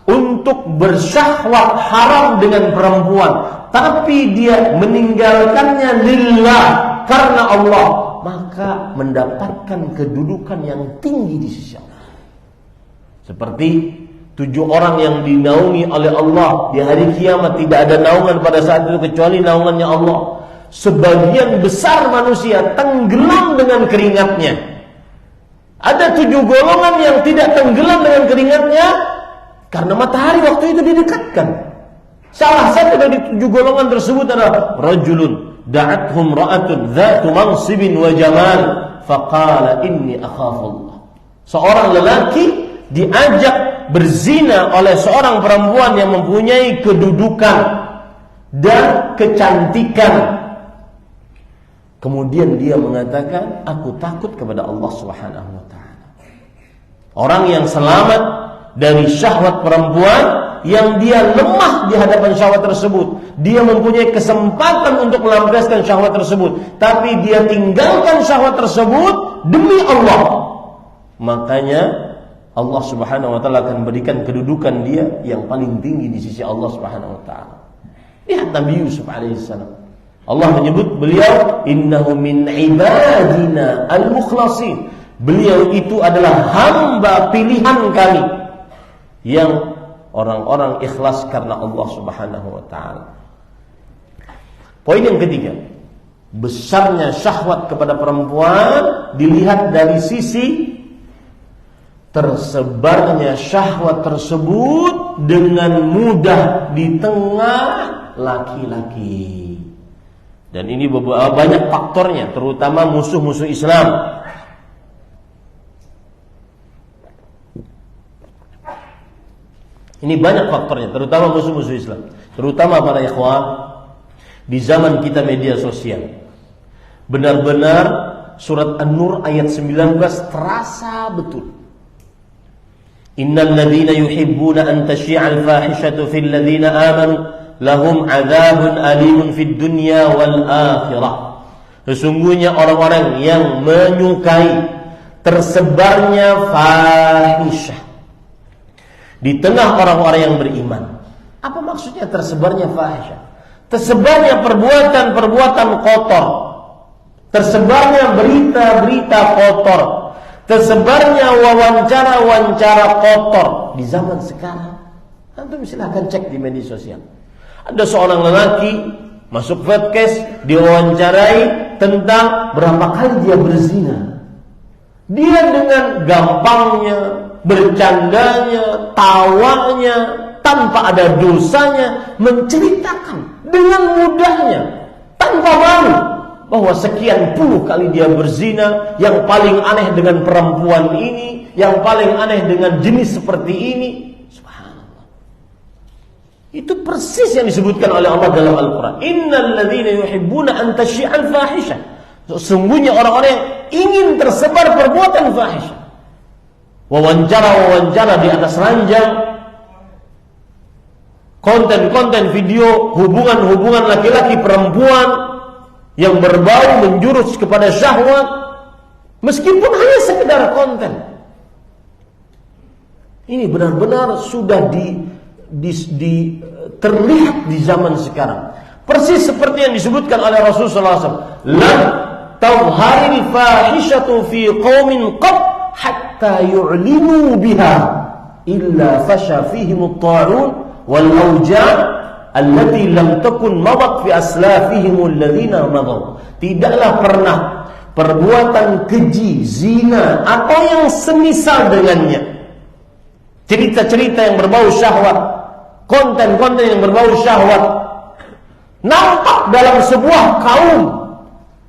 Speaker 1: untuk bersyahwat haram dengan perempuan, tapi dia meninggalkannya lillah, karena Allah, maka mendapatkan kedudukan yang tinggi di sisi Allah. Seperti 7 orang yang dinaungi oleh Allah di hari kiamat, tidak ada naungan pada saat itu kecuali naungannya Allah. Sebagian besar manusia tenggelam dengan keringatnya. Ada 7 golongan yang tidak tenggelam dengan keringatnya karena matahari waktu itu didekatkan. Salah satu dari 7 golongan tersebut adalah rajulun da'athum ra'atun dzatu mansibin wa jamal faqala inni akhafullah. Seorang lelaki diajak berzina oleh seorang perempuan yang mempunyai kedudukan dan kecantikan. Kemudian dia mengatakan, aku takut kepada Allah Subhanahu wa taala. Orang yang selamat dari syahwat perempuan, yang dia lemah di hadapan syahwat tersebut, dia mempunyai kesempatan untuk melampiaskan syahwat tersebut, tapi dia tinggalkan syahwat tersebut demi Allah. Makanya Allah Subhanahu wa taala akan berikan kedudukan dia yang paling tinggi di sisi Allah Subhanahu wa taala. Lihat Nabi Yusuf alaihissalam. Allah menyebut beliau innahu min ibadina al-mukhlasin. Beliau itu adalah hamba pilihan kami yang orang-orang ikhlas karena Allah Subhanahu wa taala. Poin yang ketiga, besarnya syahwat kepada perempuan dilihat dari sisi tersebarnya syahwat tersebut dengan mudah di tengah laki-laki. Dan ini banyak faktornya, terutama musuh-musuh Islam. Ini banyak faktornya, terutama musuh-musuh Islam. Terutama para ikhwah di zaman kita media sosial. Benar-benar surat An-Nur ayat 19 terasa betul. Innal ladzina yuhibbuna an tashi'al fahishatu fil ladzina amanu lahum adzabun alimun fid dunya wal akhirah. Sesungguhnya orang-orang yang menyukai tersebarnya fahisyah di tengah orang-orang yang beriman. Apa maksudnya tersebarnya fahisyah? Tersebarnya perbuatan-perbuatan kotor, tersebarnya berita-berita kotor, tersebarnya wawancara-wawancara kotor di zaman sekarang. Antum silahkan cek di media sosial. Ada seorang lelaki masuk podcast, diwawancarai tentang berapa kali dia berzina. Dia dengan gampangnya, bercandanya, tawanya, tanpa ada dosanya, menceritakan dengan mudahnya, tanpa malu, bahwa sekian puluh kali dia berzina, yang paling aneh dengan perempuan ini, yang paling aneh dengan jenis seperti ini. Itu persis yang disebutkan oleh Allah dalam Al-Quran. Innal ladzina yuhibbuna an tashi'al fahisyah. Sesungguhnya orang-orang yang ingin tersebar perbuatan fahisyah. Wawancara di atas ranjang, konten-konten video hubungan-hubungan laki-laki perempuan yang berbau menjurus kepada syahwat, meskipun hanya sekedar konten. Ini benar-benar sudah terlihat di zaman sekarang. Persis seperti yang disebutkan oleh Rasulullah SAW. La tawharil fahishatu fi qaumin qad hatta yu'linu biha illa fasha fihim at-ta'un wal awja' allati lam takun madat fi aslafihim alladhina madaw. Tidaklah pernah perbuatan keji, zina atau yang semisal dengannya, cerita-cerita yang berbau syahwat, konten-konten yang berbau syahwat nampak dalam sebuah kaum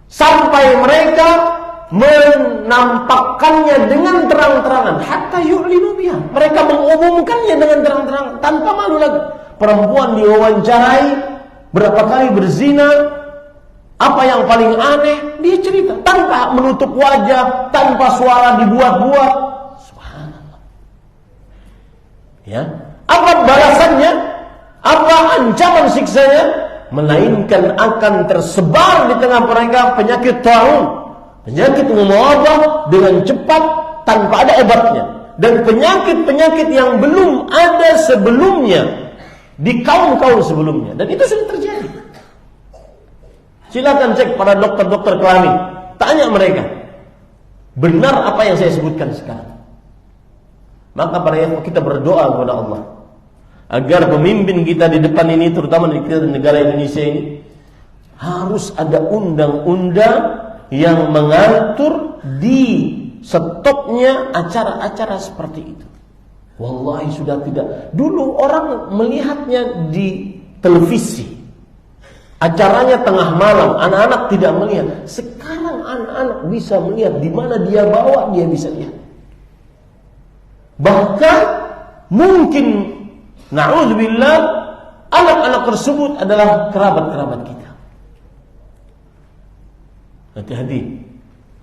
Speaker 1: sampai mereka menampakkannya dengan terang-terangan, hatta yu'linu biha, mereka mengumumkannya dengan terang-terangan tanpa malu lagi. Perempuan diwawancarai berapa kali berzina, apa yang paling aneh dia cerita tanpa menutup wajah, tanpa suara dibuat-buat. Subhanallah. Ya, apa balasannya? Apa ancaman siksanya? Melainkan akan tersebar di tengah mereka penyakit taun, penyakit mewabah dengan cepat tanpa ada obatnya, dan penyakit-penyakit yang belum ada sebelumnya di kaum-kaum sebelumnya, dan itu sudah terjadi. Silakan cek para dokter-dokter kelamin, tanya mereka, benar apa yang saya sebutkan sekarang? Maka para kita berdoa kepada Allah agar pemimpin kita di depan ini, terutama di negara Indonesia ini, harus ada undang-undang yang mengatur di stopnya acara-acara seperti itu. Wallahi sudah tidak. Dulu orang melihatnya di televisi, acaranya tengah malam, anak-anak tidak melihat. Sekarang anak-anak bisa melihat, di mana dia bawa dia bisa lihat. Bahkan mungkin na'udzubillah, anak-anak tersebut adalah kerabat-kerabat kita. Hati-hati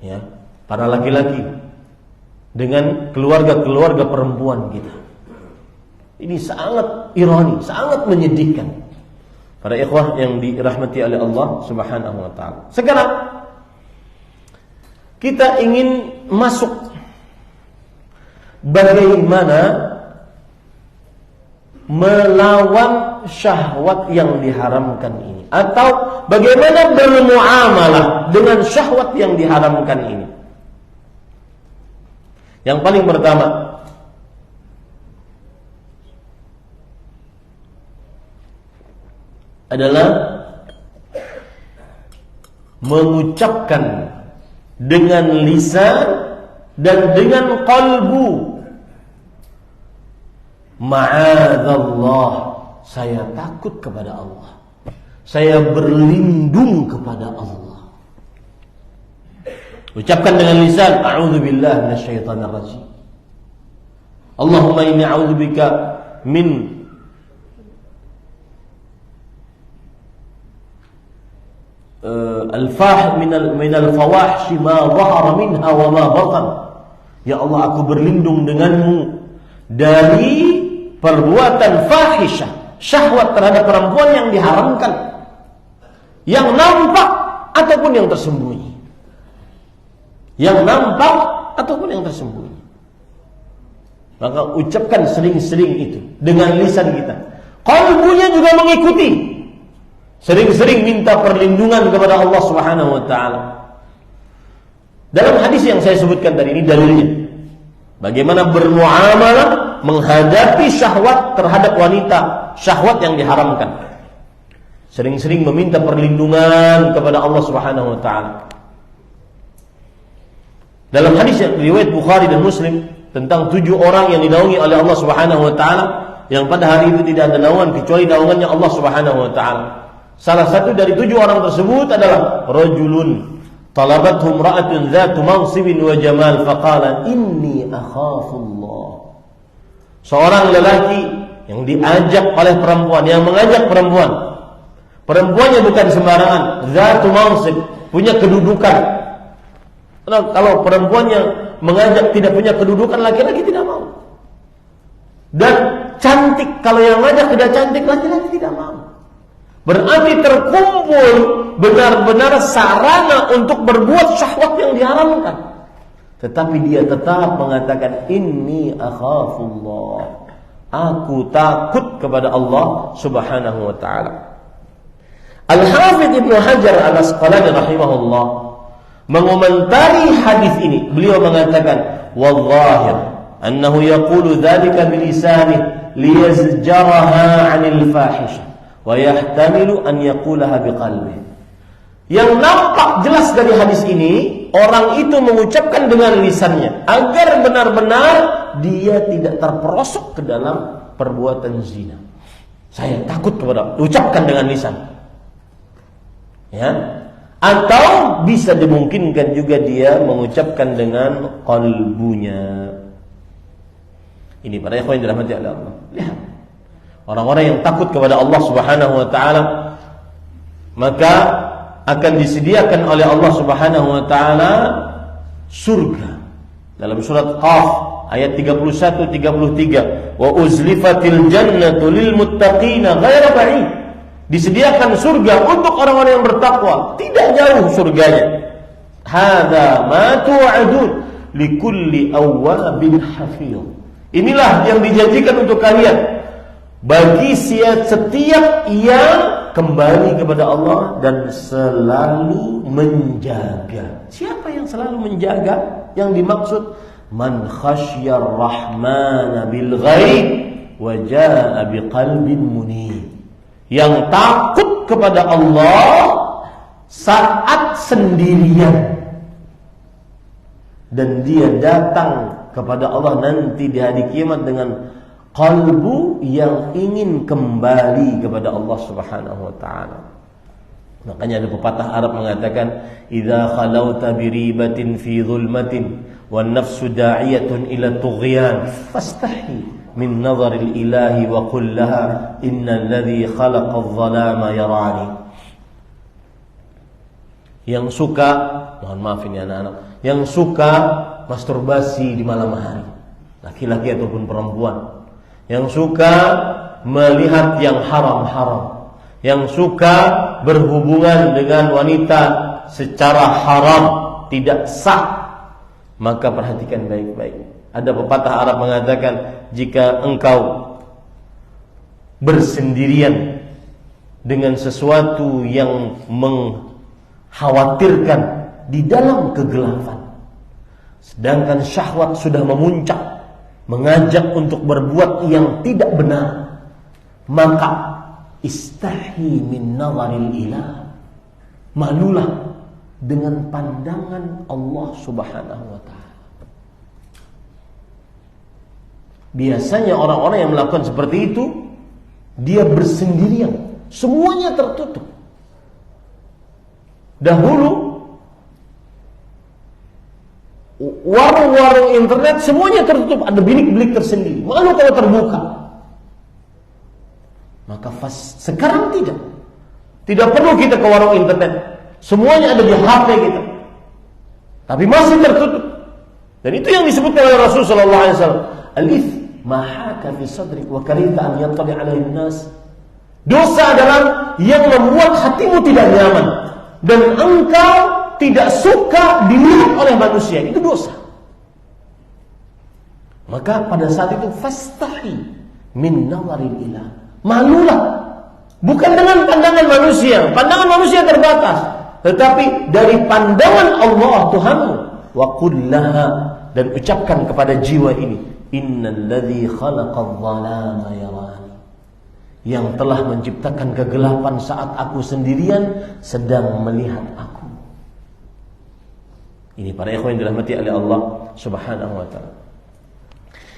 Speaker 1: ya, para laki-laki dengan keluarga-keluarga perempuan kita. Ini sangat ironi, sangat menyedihkan. Para ikhwah yang dirahmati oleh Allah Subhanahu wa taala. Sekarang kita ingin masuk bagaimana melawan syahwat yang diharamkan ini, atau bagaimana bermuamalah dengan syahwat yang diharamkan ini. Yang paling pertama adalah mengucapkan dengan lisan dan dengan qalbu, ma'adzallah, saya takut kepada Allah, saya berlindung kepada Allah. Ucapkan dengan lisan, a'udzubillahi minasyaitonir rajim. Allahumma inni a'udzubika min min al-fawahish ma dhahara minha wa ma batan. Ya Allah, aku berlindung denganmu dari perbuatan fahisyah, syahwat terhadap perempuan yang diharamkan, yang nampak ataupun yang tersembunyi. Yang nampak ataupun yang tersembunyi. Maka ucapkan sering-sering itu dengan lisan kita. Qalbunya juga mengikuti. Sering-sering minta perlindungan kepada Allah Subhanahu wa taala. Dalam hadis yang saya sebutkan tadi ini dalilnya bagaimana bermuamalah menghadapi syahwat terhadap wanita, syahwat yang diharamkan. Sering-sering meminta perlindungan kepada Allah Subhanahu wa taala. Dalam hadis yang riwayat Bukhari dan Muslim tentang 7 orang yang dinaungi oleh Allah Subhanahu wa taala, yang pada hari itu tidak ada naungan kecuali naungannya Allah Subhanahu wa taala. Salah satu dari 7 orang tersebut adalah rajulun talabathu imra'atun dzatu mansibin wa jamal faqala inni akhafullah. Seorang lelaki yang diajak oleh perempuan, yang mengajak perempuan. Perempuannya bukan sembarangan, dzatu mansib, punya kedudukan. Karena kalau perempuannya mengajak tidak punya kedudukan, laki-laki tidak mau. Dan cantik, kalau yang mengajak tidak cantik, laki-laki tidak mau. Berarti terkumpul benar-benar sarana untuk berbuat syahwat yang diharamkan. Tetapi dia tetap mengatakan inni akhafullah, aku takut kepada Allah Subhanahu wa taala. Al-Hafidz Ibnu Hajar Al-Asqalani rahimahullah mengomentari hadis ini, beliau mengatakan wadzahir annahu yaqulu dzalika bilisanihi liyazjaraha 'anil fahisyah wa yahtamilu an yaqulaha biqalbihi. Yang nampak jelas dari hadis ini, orang itu mengucapkan dengan lisannya agar benar-benar dia tidak terperosok ke dalam perbuatan zina. Saya takut kepada, ucapkan dengan lisan. Ya. Atau bisa dimungkinkan juga dia mengucapkan dengan qalbunya. Ini para ikhwan yang dirahmati oleh Allah. Lihat. Orang-orang yang takut kepada Allah Subhanahu wa taala, maka akan disediakan oleh Allah Subhanahu wa taala surga. Dalam surat Qaf ayat 31 33, wa uzlifatil jannatu lil muttaqina ghaira ba'id. Disediakan surga untuk orang-orang yang bertakwa, tidak jauh surganya. Hadza ma tu'adun likulli awwabin hafiz. Inilah yang dijanjikan untuk kalian bagi setiap yang kembali kepada Allah dan selalu menjaga. Siapa yang selalu menjaga? Yang dimaksud man khasyar rahmana bil ghaib wa jaa biqalbin munib. Yang takut kepada Allah saat sendirian dan dia datang kepada Allah nanti di hari kiamat dengan qalbu yang ingin kembali kepada Allah Subhanahu wa taala. Makanya ada pepatah Arab mengatakan, idza khalauta bi ribatin fi dhulmatin wan nafsu da'iyatun ila tughyan fastahi min nazaril ilahi wa qul laha innal ladzi khalaqadh dhalama yarani. Yang suka, mohon maaf ini anak-anak, yang suka masturbasi di malam hari, laki-laki ataupun perempuan, yang suka melihat yang haram-haram, yang suka berhubungan dengan wanita secara haram, tidak sah, maka perhatikan baik-baik. Ada pepatah Arab mengatakan, jika engkau bersendirian dengan sesuatu yang mengkhawatirkan di dalam kegelapan, sedangkan syahwat sudah memuncak, mengajak untuk berbuat yang tidak benar, maka istahi min nazaril ilah, malulah dengan pandangan Allah Subhanahu wa taala. Biasanya orang-orang yang melakukan seperti itu, dia bersendirian, semuanya tertutup. Dahulu warung-warung internet semuanya tertutup, ada bilik-bilik tersendiri, malu kalau terbuka. Maka sekarang tidak perlu kita ke warung internet, semuanya ada di HP kita, tapi masih tertutup. Dan itu yang disebutkan oleh Rasulullah sallallahu alaihi wasallam, alif ma haka fi sadrik wa karita an yattali alaihi nas. Dosa adalah yang membuat hatimu tidak nyaman dan engkau tidak suka dilihat oleh manusia, itu dosa. Maka pada saat itu fastahi min nazaril ilah, malulah bukan dengan pandangan manusia. Pandangan manusia terbatas, tetapi dari pandangan Allah Tuhanmu. Wa qul laha, dan ucapkan kepada jiwa ini, innal ladzi khalaqadh dhalama yarani, yang telah menciptakan kegelapan saat aku sendirian sedang melihat aku. Ini para ikhwan yang dirahmati oleh Allah Subhanahu wa taala.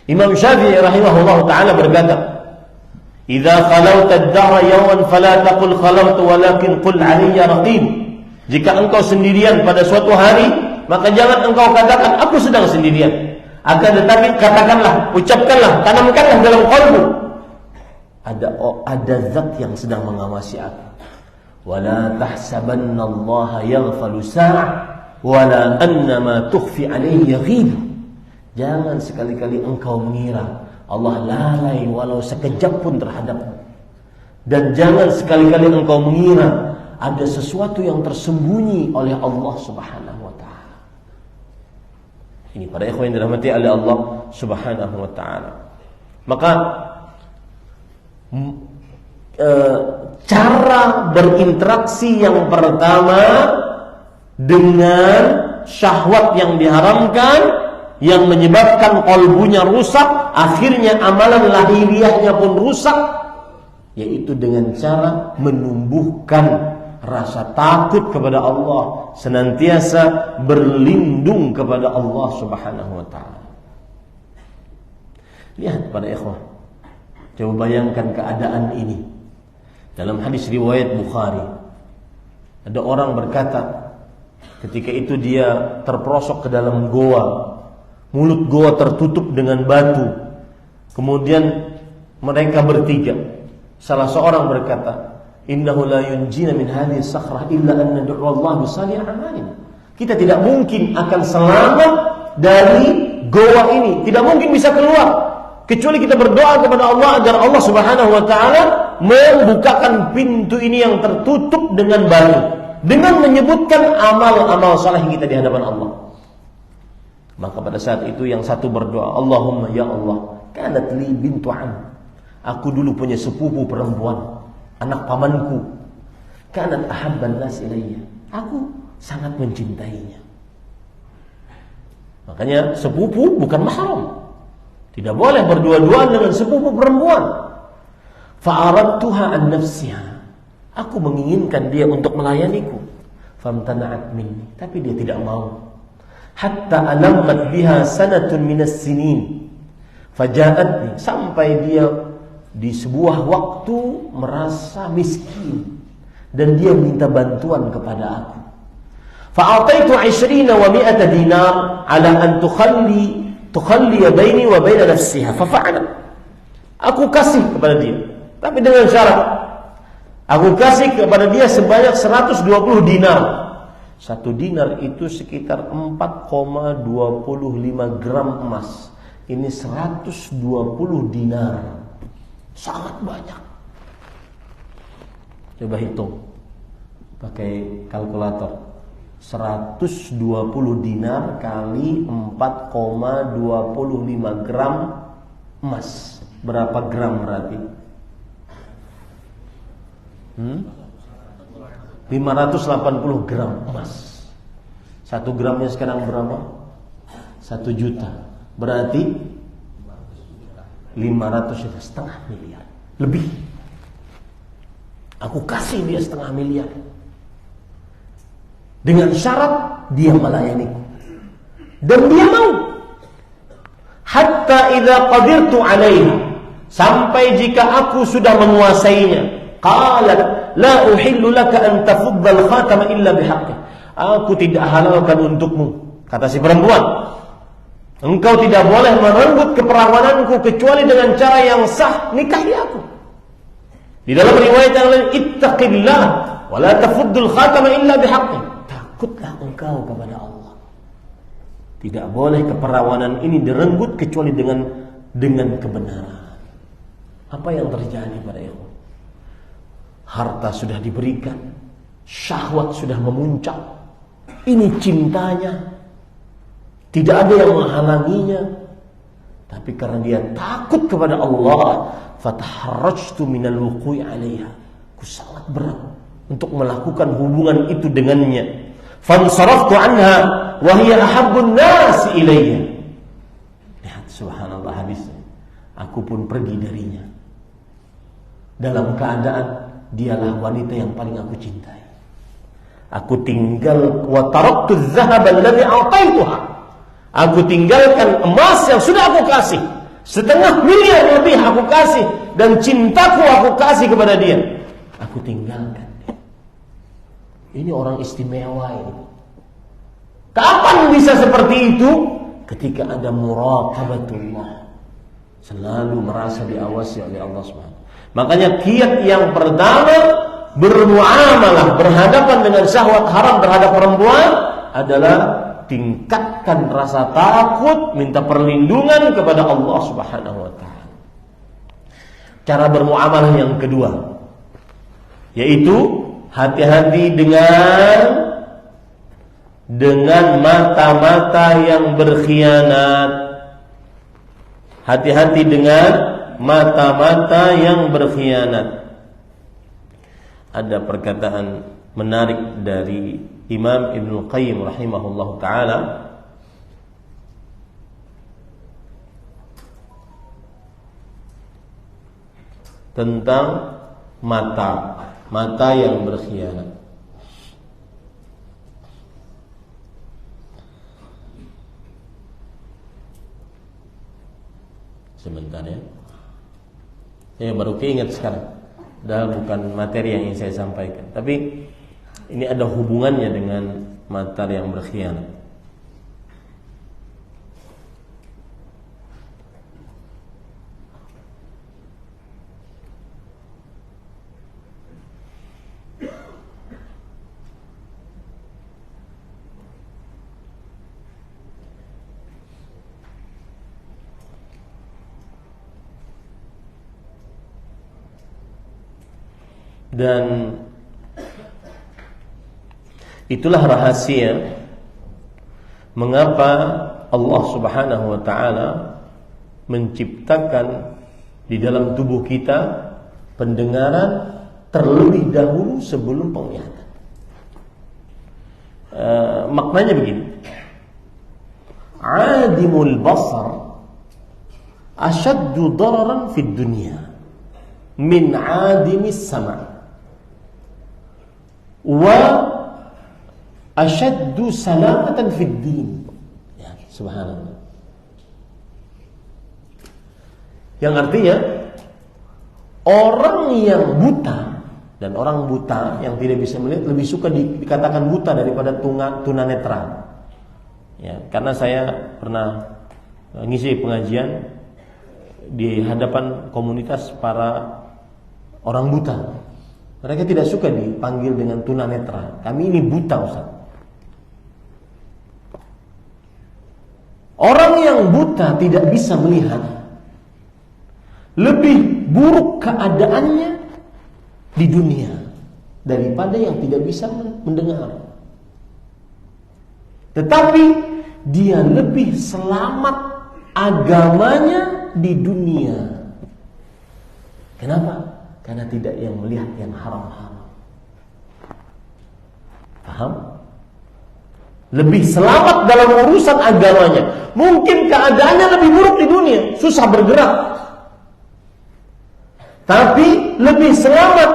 Speaker 1: Imam Syafi'i rahimahullah taala berkata, "Idza khalawta ad-dahra yawman fala taqul khalawtu walakin qul 'alayya raqib." Jika engkau sendirian pada suatu hari, maka jangan engkau katakan aku sedang sendirian, akan tetapi katakanlah, ucapkanlah, tanamkanlah dalam qalbu, ada zat yang sedang mengawasi aku. Wala tahsabanna Allah yaghfalu sa'ah wala annama tukhfi alayhi ghib. Jangan sekali-kali engkau mengira Allah lalai walau sekejap pun terhadapmu. Dan jangan sekali-kali engkau mengira ada sesuatu yang tersembunyi oleh Allah Subhanahu wa taala. Ini para ikhwan yang dirahmati oleh Allah Subhanahu wa taala. Maka cara berinteraksi yang pertama dengan syahwat yang diharamkan, yang menyebabkan qalbunya rusak, akhirnya amalan lahiriahnya pun rusak, yaitu dengan cara menumbuhkan rasa takut kepada Allah, senantiasa berlindung kepada Allah Subhanahu wa taala. Lihat para ikhwah, coba bayangkan keadaan ini. Dalam hadis riwayat Bukhari, ada orang berkata, ketika itu dia terperosok ke dalam goa, mulut goa tertutup dengan batu. Kemudian mereka bertiga, salah seorang berkata, innahu la yunjina min hadhihi sakhrah illa an nad'u Allah bi salih a'malina. Kita tidak mungkin akan selamat dari goa ini, tidak mungkin bisa keluar kecuali kita berdoa kepada Allah agar Allah Subhanahu wa taala membukakan pintu ini yang tertutup dengan batu, dengan menyebutkan amal-amal saleh kita di hadapan Allah. Maka pada saat itu yang satu berdoa, Allahumma ya Allah, kanat li bintu am. Aku dulu punya sepupu perempuan, anak pamanku. Kanat ahabban nas ilayya. Aku sangat mencintainya. Makanya sepupu bukan mahram. Tidak boleh berdua-duaan dengan sepupu perempuan. Fa'aradtuha an nafsiha. Aku menginginkan dia untuk melayaniku. Famtana'at minni. Tapi dia tidak mau. Hatta alammat biha sanatun minas sinin. Faja'atni. Sampai dia di sebuah waktu merasa miskin. Dan dia minta bantuan kepada aku. Fa'ataitu 20 wa 100 dinar ala an tukhalli baini wa baina nafsiha. Fafa'alat. Aku kasih kepada dia, tapi dengan syarat. Aku kasih kepada dia sebanyak 120 dinar. 1 dinar itu sekitar 4,25 gram emas. Ini 120 dinar. Sangat banyak. Coba hitung pakai kalkulator. 120 dinar kali 4,25 gram emas. Berapa gram berarti? 580 gram emas. 1 gramnya sekarang berapa? 1 juta. Berarti 500 juta, setengah miliar. Lebih. Aku kasih dia setengah miliar. Dengan syarat dia melayaniku. Dan dia mau. Hatta idza qadirtu 'alaiha. Sampai jika aku sudah menguasainya. Qalat la uhillu laka an tafudda al-khatama illa bihaqqi. Aku tidak halalkan untukmu, kata si perempuan. Engkau tidak boleh merenggut keperawananku kecuali dengan cara yang sah, nikahi aku. Di dalam riwayat yang lain, ittaqillah wa la tafuddul khatama illa bihaqqi. Takutlah engkau kepada Allah. Tidak boleh keperawanan ini direnggut kecuali dengan kebenaran. Apa yang terjadi pada ikhwan? Harta sudah diberikan, syahwat sudah memuncak. Ini cintanya. Tidak ada yang menghalanginya. Tapi karena dia takut kepada Allah, fataharrajtu minal wuqu'i 'alaiha. Ku sangat berat untuk melakukan hubungan itu dengannya. Fansaraftu anha wa hiya ahabbun nas ilayya. Lihat subhanallah hadisnya. Aku pun pergi darinya dalam keadaan dialah wanita yang paling aku cintai. Aku tinggal wa taraktu adh-dhahab alladhi a'taituha. Aku tinggalkan emas yang sudah aku kasih. 500 miliar lebih aku kasih, dan cintaku aku kasih kepada dia. Aku tinggalkan dia. Ini orang istimewa ini. Kapan bisa seperti itu? Ketika ada muraqabatullah. Selalu merasa diawasi oleh Allah Subhanahu. Makanya kiat yang pertama bermuamalah, berhadapan dengan syahwat haram terhadap perempuan adalah tingkatkan rasa takut, minta perlindungan kepada Allah Subhanahu wa taala. Cara bermuamalah yang kedua yaitu hati-hati dengan mata-mata yang berkhianat. Hati-hati dengan mata-mata yang berkhianat. Ada perkataan menarik dari Imam Ibnu Qayyim rahimahullahu taala tentang mata yang berkhianat. Sebentar ya. Saya baru keinget sekarang. Padahal bukan materi yang ingin saya sampaikan, tapi ini ada hubungannya dengan mata yang berkhianat. Dan itulah rahasia mengapa Allah Subhanahu wa taala menciptakan di dalam tubuh kita pendengaran terlebih dahulu sebelum penglihatan. Maknanya begini. Adimul basar ashaddu dararan fid dunya min adimis sama'. Wa asyaddu salamatan fid din. Ya, subhanallah. Yang artinya orang yang buta, dan orang buta yang tidak bisa melihat lebih suka dikatakan buta daripada tunanetra. Ya, karena saya pernah ngisi pengajian di hadapan komunitas para orang buta. Mereka tidak suka dipanggil dengan tunanetra. Kami ini buta, Ustaz. Orang yang buta tidak bisa melihat, lebih buruk keadaannya di dunia daripada yang tidak bisa mendengar. Tetapi dia lebih selamat agamanya di dunia. Kenapa? Karena tidak yang melihat yang haram-haram. Paham? Lebih selamat dalam urusan agamanya. Mungkin keadaannya lebih buruk di dunia, susah bergerak, tapi lebih selamat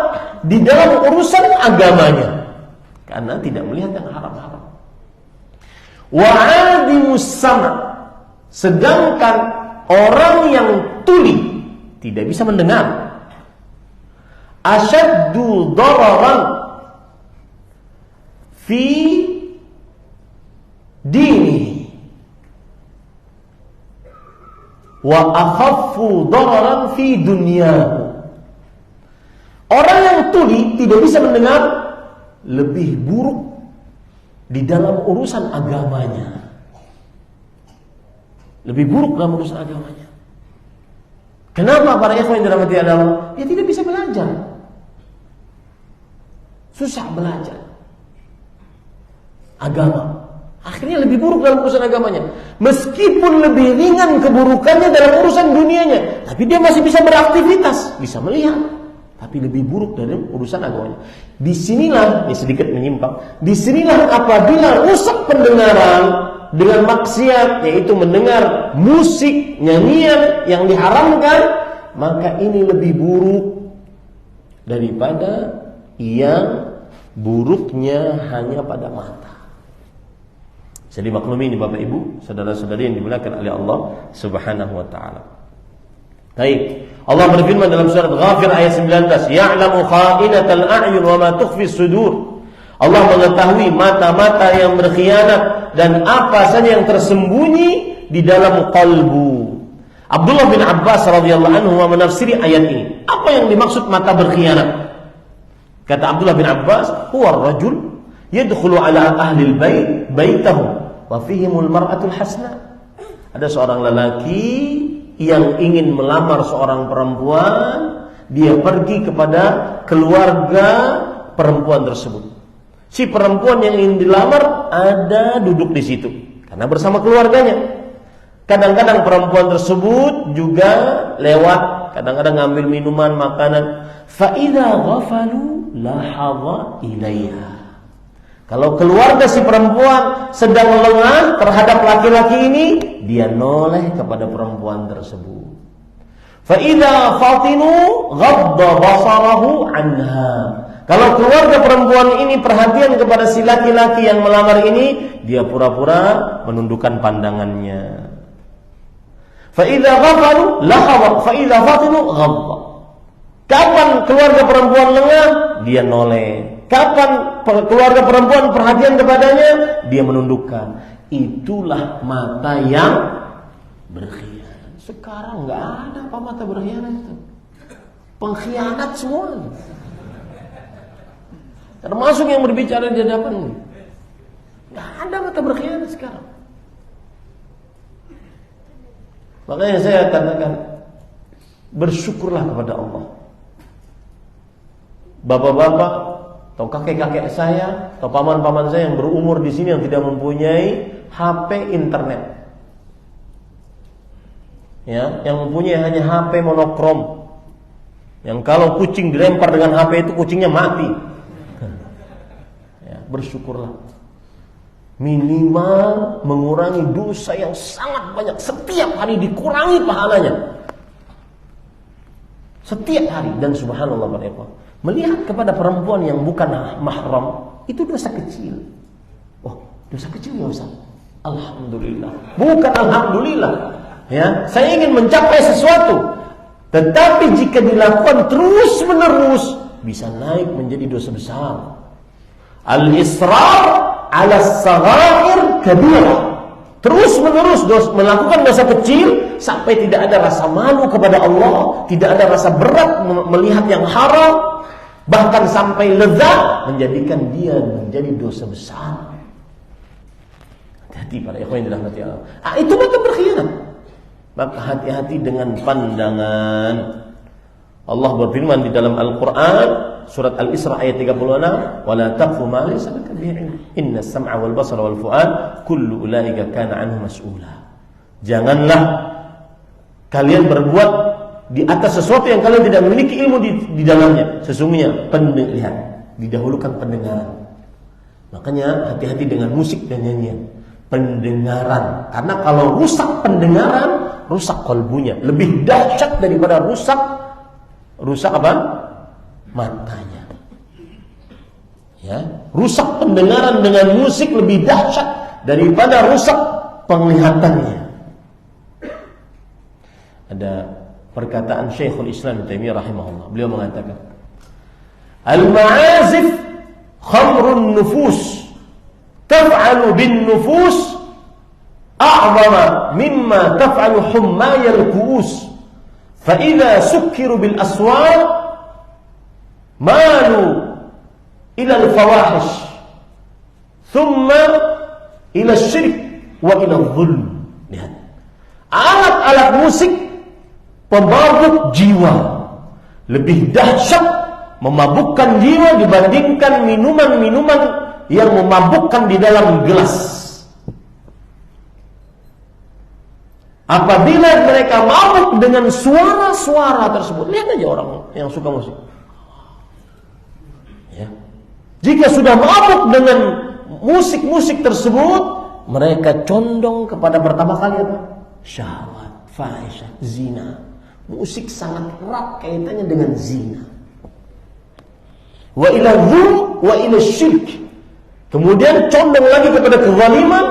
Speaker 1: di dalam urusan agamanya karena tidak melihat yang haram-haram. Wa'adimus sama', sedangkan orang yang tuli tidak bisa mendengar, asyaddu dararan fi dinihi wa akhaffu dararan fi dunyahu. Orang yang tuli tidak bisa mendengar lebih buruk di dalam urusan agamanya. Lebih buruk dalam urusan agamanya. Kenapa para ikhwan yang dirahmati Allah? Dia tidak bisa belajar. Susah belajar agama. Akhirnya lebih buruk dalam urusan agamanya. Meskipun lebih ringan keburukannya dalam urusan dunianya, tapi dia masih bisa beraktivitas, bisa melihat, tapi lebih buruk dalam urusan agamanya. Disinilah, ini sedikit menyimpang, disinilah apabila rusak pendengaran dengan maksiat, yaitu mendengar musik, nyanyian yang diharamkan, maka ini lebih buruk daripada yang buruknya hanya pada mata. Jadi maklumi ini Bapak Ibu, saudara-saudari yang dimuliakan oleh Allah Subhanahu wa taala. Baik, Allah berfirman dalam surat Ghafir ayat 19, "Ya'lamu kha'inatal a'yun wa ma tukhfis sudur." Allah mengetahui mata-mata yang berkhianat dan apa saja yang tersembunyi di dalam kalbu. Abdullah bin Abbas radhiyallahu anhu menafsiri ayat ini. Apa yang dimaksud mata berkhianat? Kata Abdullah bin Abbas, huwa ar-rajul yadkhulu ala ahli al-bait baitahu wa fihimul mar'atul hasna. Ada seorang lelaki yang ingin melamar seorang perempuan, dia pergi kepada keluarga perempuan tersebut. Si perempuan yang ingin dilamar ada duduk di situ karena bersama keluarganya. Kadang-kadang perempuan tersebut juga lewat, kadang-kadang ngambil minuman, makanan. Fa idza ghafalu lahadha ilaiha. Kalau keluarga si perempuan sedang lengah terhadap laki-laki ini, dia noleh kepada perempuan tersebut. Fa idza fatinu ghadda basarahu anha. Kalau keluarga perempuan ini perhatian kepada si laki-laki yang melamar ini, dia pura-pura menundukkan pandangannya. Fa idza ghafalu lahawa, fa idza fatinu ghadda. Kapan keluarga perempuan lengah, dia noleh. Kapan keluarga perempuan perhatian kepadanya, dia menundukkan. Itulah mata yang berkhianat. Sekarang nggak ada apa mata berkhianat itu. Pengkhianat semua. Termasuk yang berbicara di hadapan. Nggak ada mata berkhianat sekarang. Makanya saya katakan, bersyukurlah kepada Allah. Bapak-bapak atau kakek-kakek saya atau paman-paman saya yang berumur di sini yang tidak mempunyai HP internet, ya, yang mempunyai hanya HP monokrom, yang kalau kucing dilempar dengan HP itu kucingnya mati. Ya, bersyukurlah. Minimal mengurangi dosa yang sangat banyak. Setiap hari dikurangi pahalanya. Setiap hari. Dan subhanallah para ikhwan, melihat kepada perempuan yang bukan mahram itu dosa kecil. Oh, dosa kecil ya Ustaz? Alhamdulillah. Bukan alhamdulillah. Ya, saya ingin mencapai sesuatu. Tetapi jika dilakukan terus menerus, bisa naik menjadi dosa besar. Al-israr ala saghair kabirah. Terus menerus melakukan dosa kecil sampai tidak ada rasa malu kepada Allah, tidak ada rasa berat melihat yang haram, bahkan sampai lezat, menjadikan dia menjadi dosa besar. Hati-hati para ikhwan yang dirahmati Allah. Itu maka berkhianat. Maka hati-hati dengan pandangan. Allah berfirman di dalam Al-Quran, surat Al-Isra ayat 36, "Wala taqfu ma laysa laka bihi 'ilm. Inna as-sam'a wal basara wal fu'ad kullu ulaika kana 'anhu mas'ula." Janganlah kalian berbuat di atas sesuatu yang kalian tidak memiliki ilmu di dalamnya. Sesungguhnya lihat, didahulukan pendengaran. Makanya hati-hati dengan musik dan nyanyian. Pendengaran, karena kalau rusak pendengaran, rusak kalbunya. Lebih dahsyat daripada rusak apa? Matanya. Ya, rusak pendengaran dengan musik lebih dahsyat daripada rusak penglihatannya. Ada perkataan Syekhul Islam Ibnu Taimiyah rahimahullah. Beliau mengatakan, "Al-ma'azif khamrun nufus taf'alu bin nufus a'zama mimma taf'alu hummayal ku'us. Fa idza sukkiru bil aswaq malu ila al-fawahish thumma ila asy-syirk wa ila adh-dhulm." Lihat. Alat-alat musik pemabuk jiwa, lebih dahsyat memabukkan jiwa dibandingkan minuman-minuman yang memabukkan di dalam gelas. Apabila mereka mabuk dengan suara-suara tersebut, lihat aja orang yang suka musik. Ya. Jika sudah mabuk dengan musik-musik tersebut, mereka condong kepada pertama kali apa? Syahwat, fahisyah, zina. Musik sangat erat kaitannya dengan zina. Wa ila dzulm wa ila syirk. Kemudian condong lagi kepada kezaliman,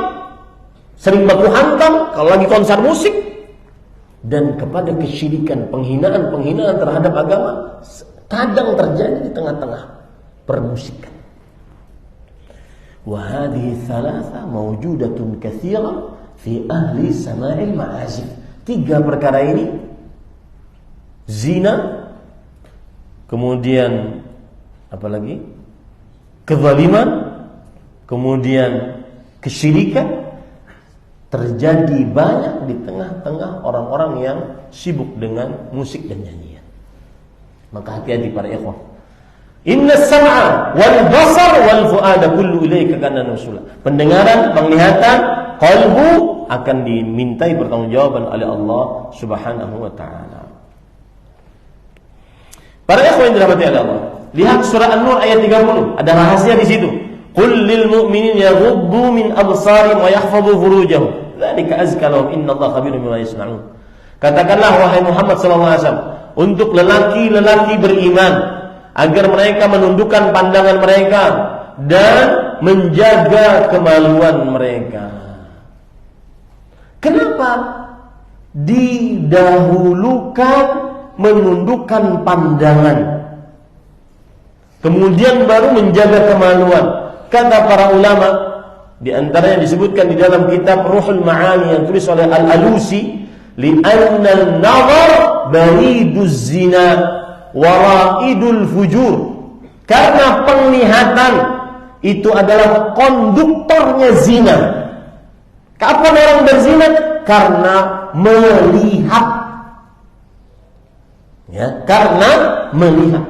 Speaker 1: sering baku hantam kalau lagi konser musik, dan kepada kesyirikan, penghinaan terhadap agama kadang terjadi di tengah-tengah permusikan. Wa hadhihi thalatha mawjudatun katsiran fi ahli sama'il ma'azif. 3 perkara ini, zina, kemudian apa lagi? Kezaliman, kemudian kesyirikan, terjadi banyak di tengah-tengah orang-orang yang sibuk dengan musik dan nyanyian. Maka hati-hati para ikhwah. Inna as-sam'a wal basar wal fu'ada kullu ilaika kana nusula. Pendengaran, penglihatan, qalbu akan dimintai pertanggungjawaban oleh Allah Subhanahu wa taala. Para ikhwah yang dirahmati Allah, lihat surah An-Nur ayat 30, ada rahasia di situ. Qul lil mu'minin yaghuddu min absarihim wa yahfazu furujahum. Dzalika azka lahum innallaha khabirun bima yasna'un. Katakanlah wahai Muhammad SAW untuk lelaki-lelaki beriman agar mereka menundukkan pandangan mereka dan menjaga kemaluan mereka. Kenapa didahulukan menundukkan pandangan, kemudian baru menjaga kemaluan? Kata para ulama, di antaranya disebutkan di dalam kitab Ruhul Ma'ani yang tulis oleh Al-Alusi, li'anna an-nazar bariduz zina waraidul fujur. Karena penglihatan itu adalah konduktornya zina. Kapan orang berzina? Karena melihat. Ya, karena melihat.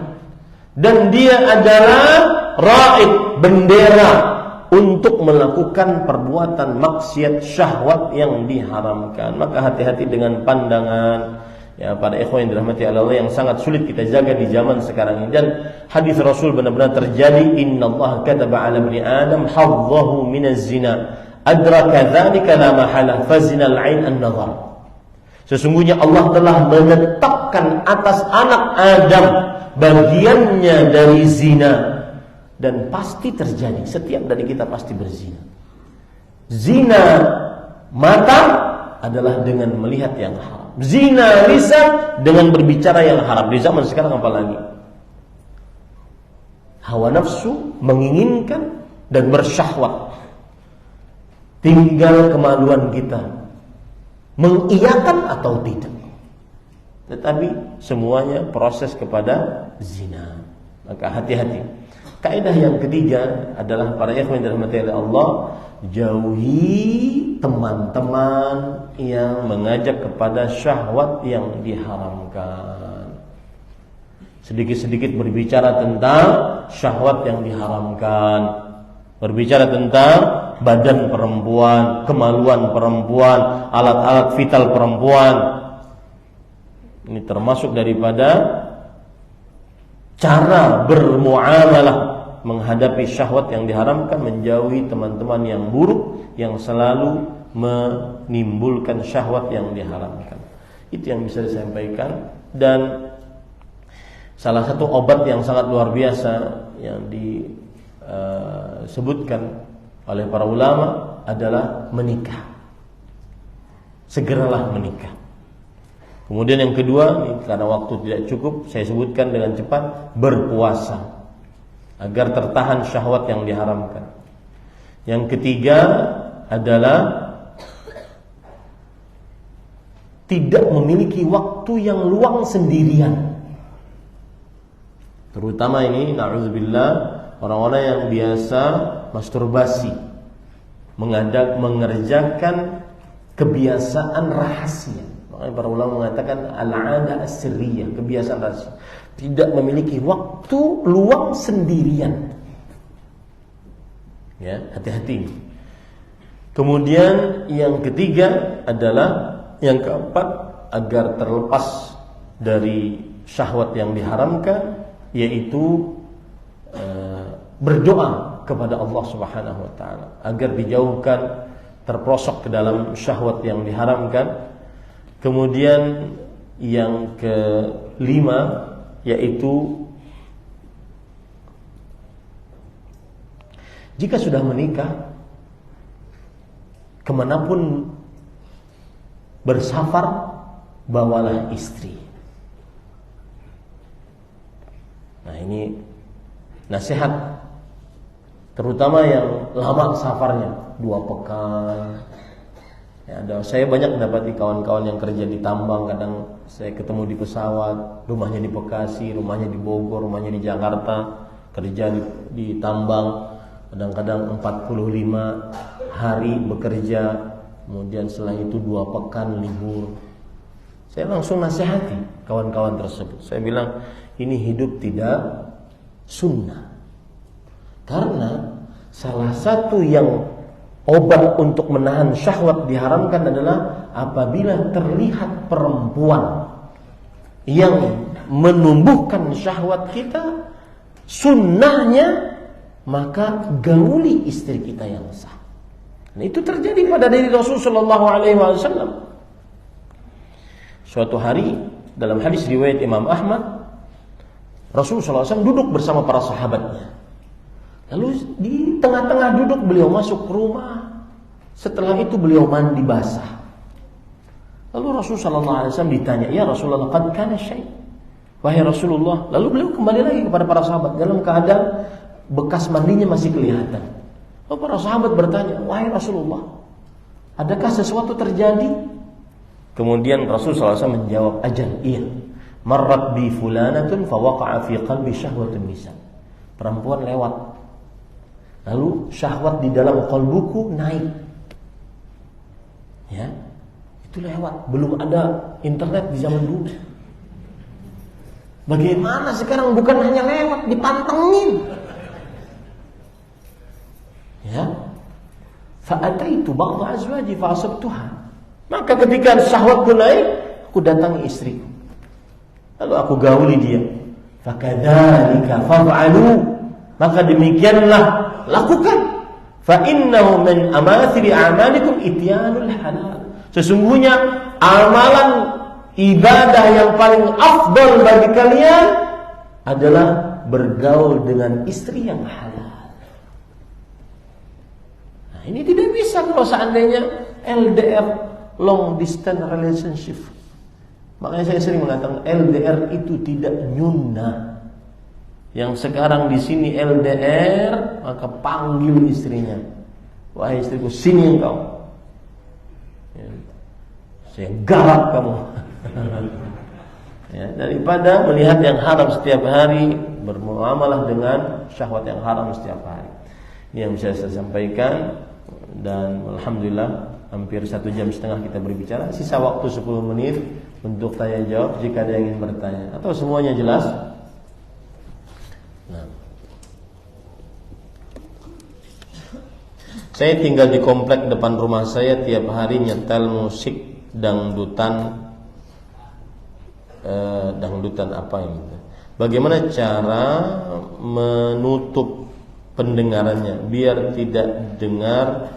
Speaker 1: Dan dia adalah raid, bendera untuk melakukan perbuatan maksiat syahwat yang diharamkan. Maka hati-hati dengan pandangan. Ya, para ikhwan yang dirahmati Allah yang sangat sulit kita jaga di zaman sekarang ini. Dan hadis Rasul benar-benar terjadi, innallaha kataba 'ala ibni adam hadzahu minaz zina adraka dzalika la mahala fa zinal 'ain an-nazar. Sesungguhnya Allah telah menetapkan atas anak Adam bagiannya dari zina, dan pasti terjadi. Setiap dari kita pasti berzina. Zina mata adalah dengan melihat yang haram. Zina lisan dengan berbicara yang haram. Di zaman sekarang apalagi? Hawa nafsu menginginkan dan bersyahwat. Tinggal kemaluan kita mengiyakan atau tidak. Tetapi semuanya proses kepada zina. Maka hati-hati. Kaidah yang ketiga adalah para ikhwan yang dirahmati oleh Allah, jauhi teman-teman yang mengajak kepada syahwat yang diharamkan. Sedikit-sedikit berbicara tentang syahwat yang diharamkan, berbicara tentang badan perempuan, kemaluan perempuan, alat-alat vital perempuan. Ini termasuk daripada cara bermuamalah menghadapi syahwat yang diharamkan, menjauhi teman-teman yang buruk yang selalu menimbulkan syahwat yang diharamkan. Itu yang bisa disampaikan. Dan salah satu obat yang sangat luar biasa yang disebutkan oleh para ulama adalah menikah. Segeralah menikah. Kemudian yang kedua, karena waktu tidak cukup, saya sebutkan dengan cepat, berpuasa agar tertahan syahwat yang diharamkan. Yang ketiga adalah tidak memiliki waktu yang luang sendirian. Terutama ini, na'udzubillah, orang-orang yang biasa masturbasi, mengerjakan kebiasaan rahasia. Makanya para ulama mengatakan al-'ada as-sirriyah, kebiasaan rahasia. Tidak memiliki waktu luang sendirian. Ya, hati-hati. Kemudian yang ketiga adalah, yang keempat, agar terlepas dari syahwat yang diharamkan, yaitu berdoa kepada Allah Subhanahu wa taala agar dijauhkan, terprosok ke dalam syahwat yang diharamkan. Kemudian yang kelima yaitu jika sudah menikah, kemanapun bersafar, bawalah istri. Nah, ini nasihat, terutama yang lama safarnya, 2 pekan. Ya, saya banyak mendapati kawan-kawan yang kerja di tambang. Kadang saya ketemu di pesawat, rumahnya di Bekasi, rumahnya di Bogor, rumahnya di Jakarta, kerja di tambang. Kadang-kadang 45 hari bekerja, kemudian setelah itu 2 pekan libur. Saya langsung nasihati kawan-kawan tersebut. Saya bilang, ini hidup tidak sunnah. Karena salah satu yang obat untuk menahan syahwat diharamkan adalah apabila terlihat perempuan yang menumbuhkan syahwat kita, sunnahnya maka gauli istri kita yang sah. Dan itu terjadi pada diri Rasulullah SAW. Suatu hari dalam hadis riwayat Imam Ahmad, Rasulullah SAW duduk bersama para sahabatnya. Lalu di tengah-tengah duduk beliau masuk ke rumah. Setelah itu beliau mandi basah. Lalu Rasulullah SAW ditanya, "Ya Rasulullah, qad kana syai'?" Wahai Rasulullah. Lalu beliau kembali lagi kepada para sahabat dalam keadaan bekas mandinya masih kelihatan. Lalu para sahabat bertanya, "Wahai Rasulullah, adakah sesuatu terjadi?" Kemudian Rasulullah SAW menjawab, "Ajal, iya. Marrat bi fulanatun fawaqa'a fi qalbi syahwatun nisa." Perempuan lewat. Lalu syahwat di dalam qalbuku naik. Ya. Itu lewat. Belum ada internet di zaman dulu. Bagaimana sekarang bukan hanya lewat, dipantengin. Ya. Fa'ataitu ba'dha azwaji fa'asabtuha. Maka ketika syahwatku naik, aku datangi istriku. Lalu aku gauli dia. Fakadzalika faf'alu. Maka demikianlah lakukan. Fa innahu min amathili a'malikum ityanul halal. Sesungguhnya amalan ibadah yang paling afdal bagi kalian adalah bergaul dengan istri yang halal. Nah, ini tidak bisa kalau seandainya LDR, long distance relationship. Makanya saya sering mengatakan LDR itu tidak nyunnah. Yang sekarang di sini LDR, maka panggil istrinya. Wahai istriku, sini engkau. Ya, saya garap kamu. Ya, daripada melihat yang haram setiap hari, bermuamalah dengan syahwat yang haram setiap hari. Ini yang bisa saya sampaikan. Dan alhamdulillah hampir 1,5 jam kita berbicara. Sisa waktu 10 menit untuk tanya jawab jika ada yang ingin bertanya. Atau semuanya jelas? Nah. Saya tinggal di komplek depan rumah saya. Tiap hari nyetel musik dangdutan. Dangdutan apa ini? Bagaimana cara menutup pendengarannya biar tidak dengar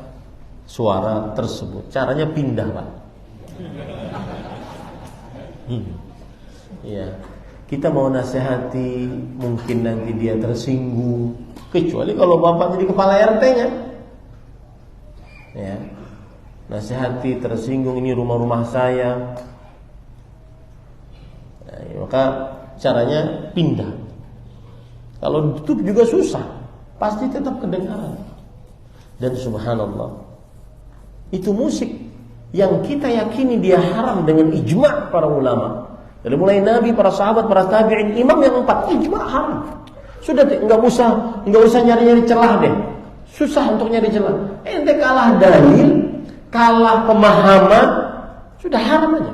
Speaker 1: suara tersebut? Caranya pindah, Pak. Ya, kita mau nasihati, mungkin nanti dia tersinggung. Kecuali kalau bapak jadi kepala RT-nya. Ya, nasihati tersinggung, ini rumah-rumah saya. Maka caranya pindah. Kalau ditutup juga susah, pasti tetap kedengaran. Dan subhanallah, itu musik yang kita yakini dia haram dengan ijma' para ulama. Dari mulai Nabi, para sahabat, para tabi'in, imam yang 4, ijma' haram. Sudah enggak usah nyari-nyari celah deh. Susah untuk nyari celah. Ente kalah dalil, kalah pemahaman, sudah haram aja.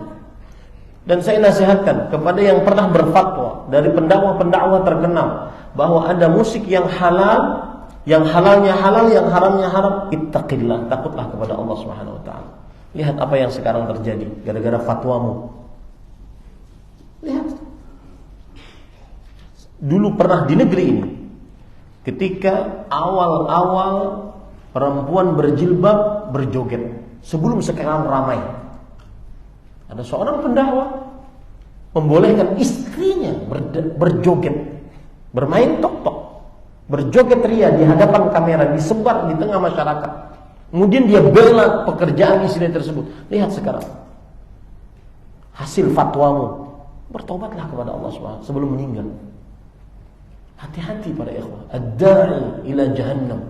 Speaker 1: Dan saya nasihatkan kepada yang pernah berfatwa dari pendakwah-pendakwah terkenal bahwa ada musik yang halal, yang halalnya halal, yang haramnya haram. Ittaqillah, takutlah kepada Allah Subhanahu wa taala. Lihat apa yang sekarang terjadi gara-gara fatwamu. Lihat. Dulu pernah di negeri ini, ketika awal-awal perempuan berjilbab berjoget, sebelum sekarang ramai. Ada seorang pendakwa membolehkan istrinya berjoget, bermain tok-tok, berjoget ria di hadapan kamera, disebar di tengah masyarakat. Kemudian dia bela pekerjaan istri tersebut. Lihat sekarang hasil fatwamu. Bertobatlah kepada Allah SWT sebelum meninggal. Hati-hati para ikhwah. Ad-da'i ila jahannam,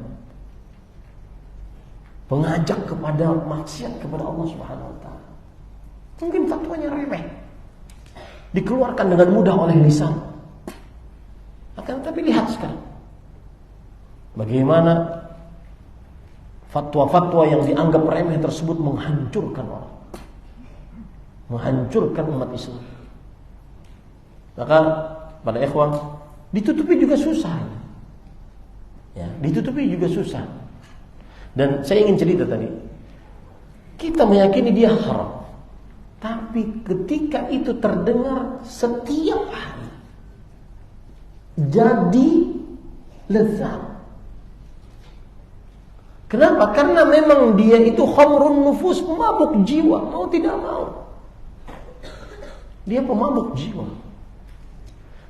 Speaker 1: pengajak kepada maksiat kepada Allah Subhanahu wa taala. Mungkin fatwanya remeh, dikeluarkan dengan mudah oleh lisan. Akan tapi lihat sekarang bagaimana fatwa-fatwa yang dianggap remeh tersebut menghancurkan orang, menghancurkan umat Islam. Maka pada ikhwan, ditutupi juga susah. Ya, ditutupi juga susah. Dan saya ingin cerita tadi, kita meyakini dia haram, tapi ketika itu terdengar setiap hari, jadi lezat. Kenapa? Karena memang dia itu khamrun nufus, mabuk jiwa, mau tidak mau. Dia pemabuk jiwa.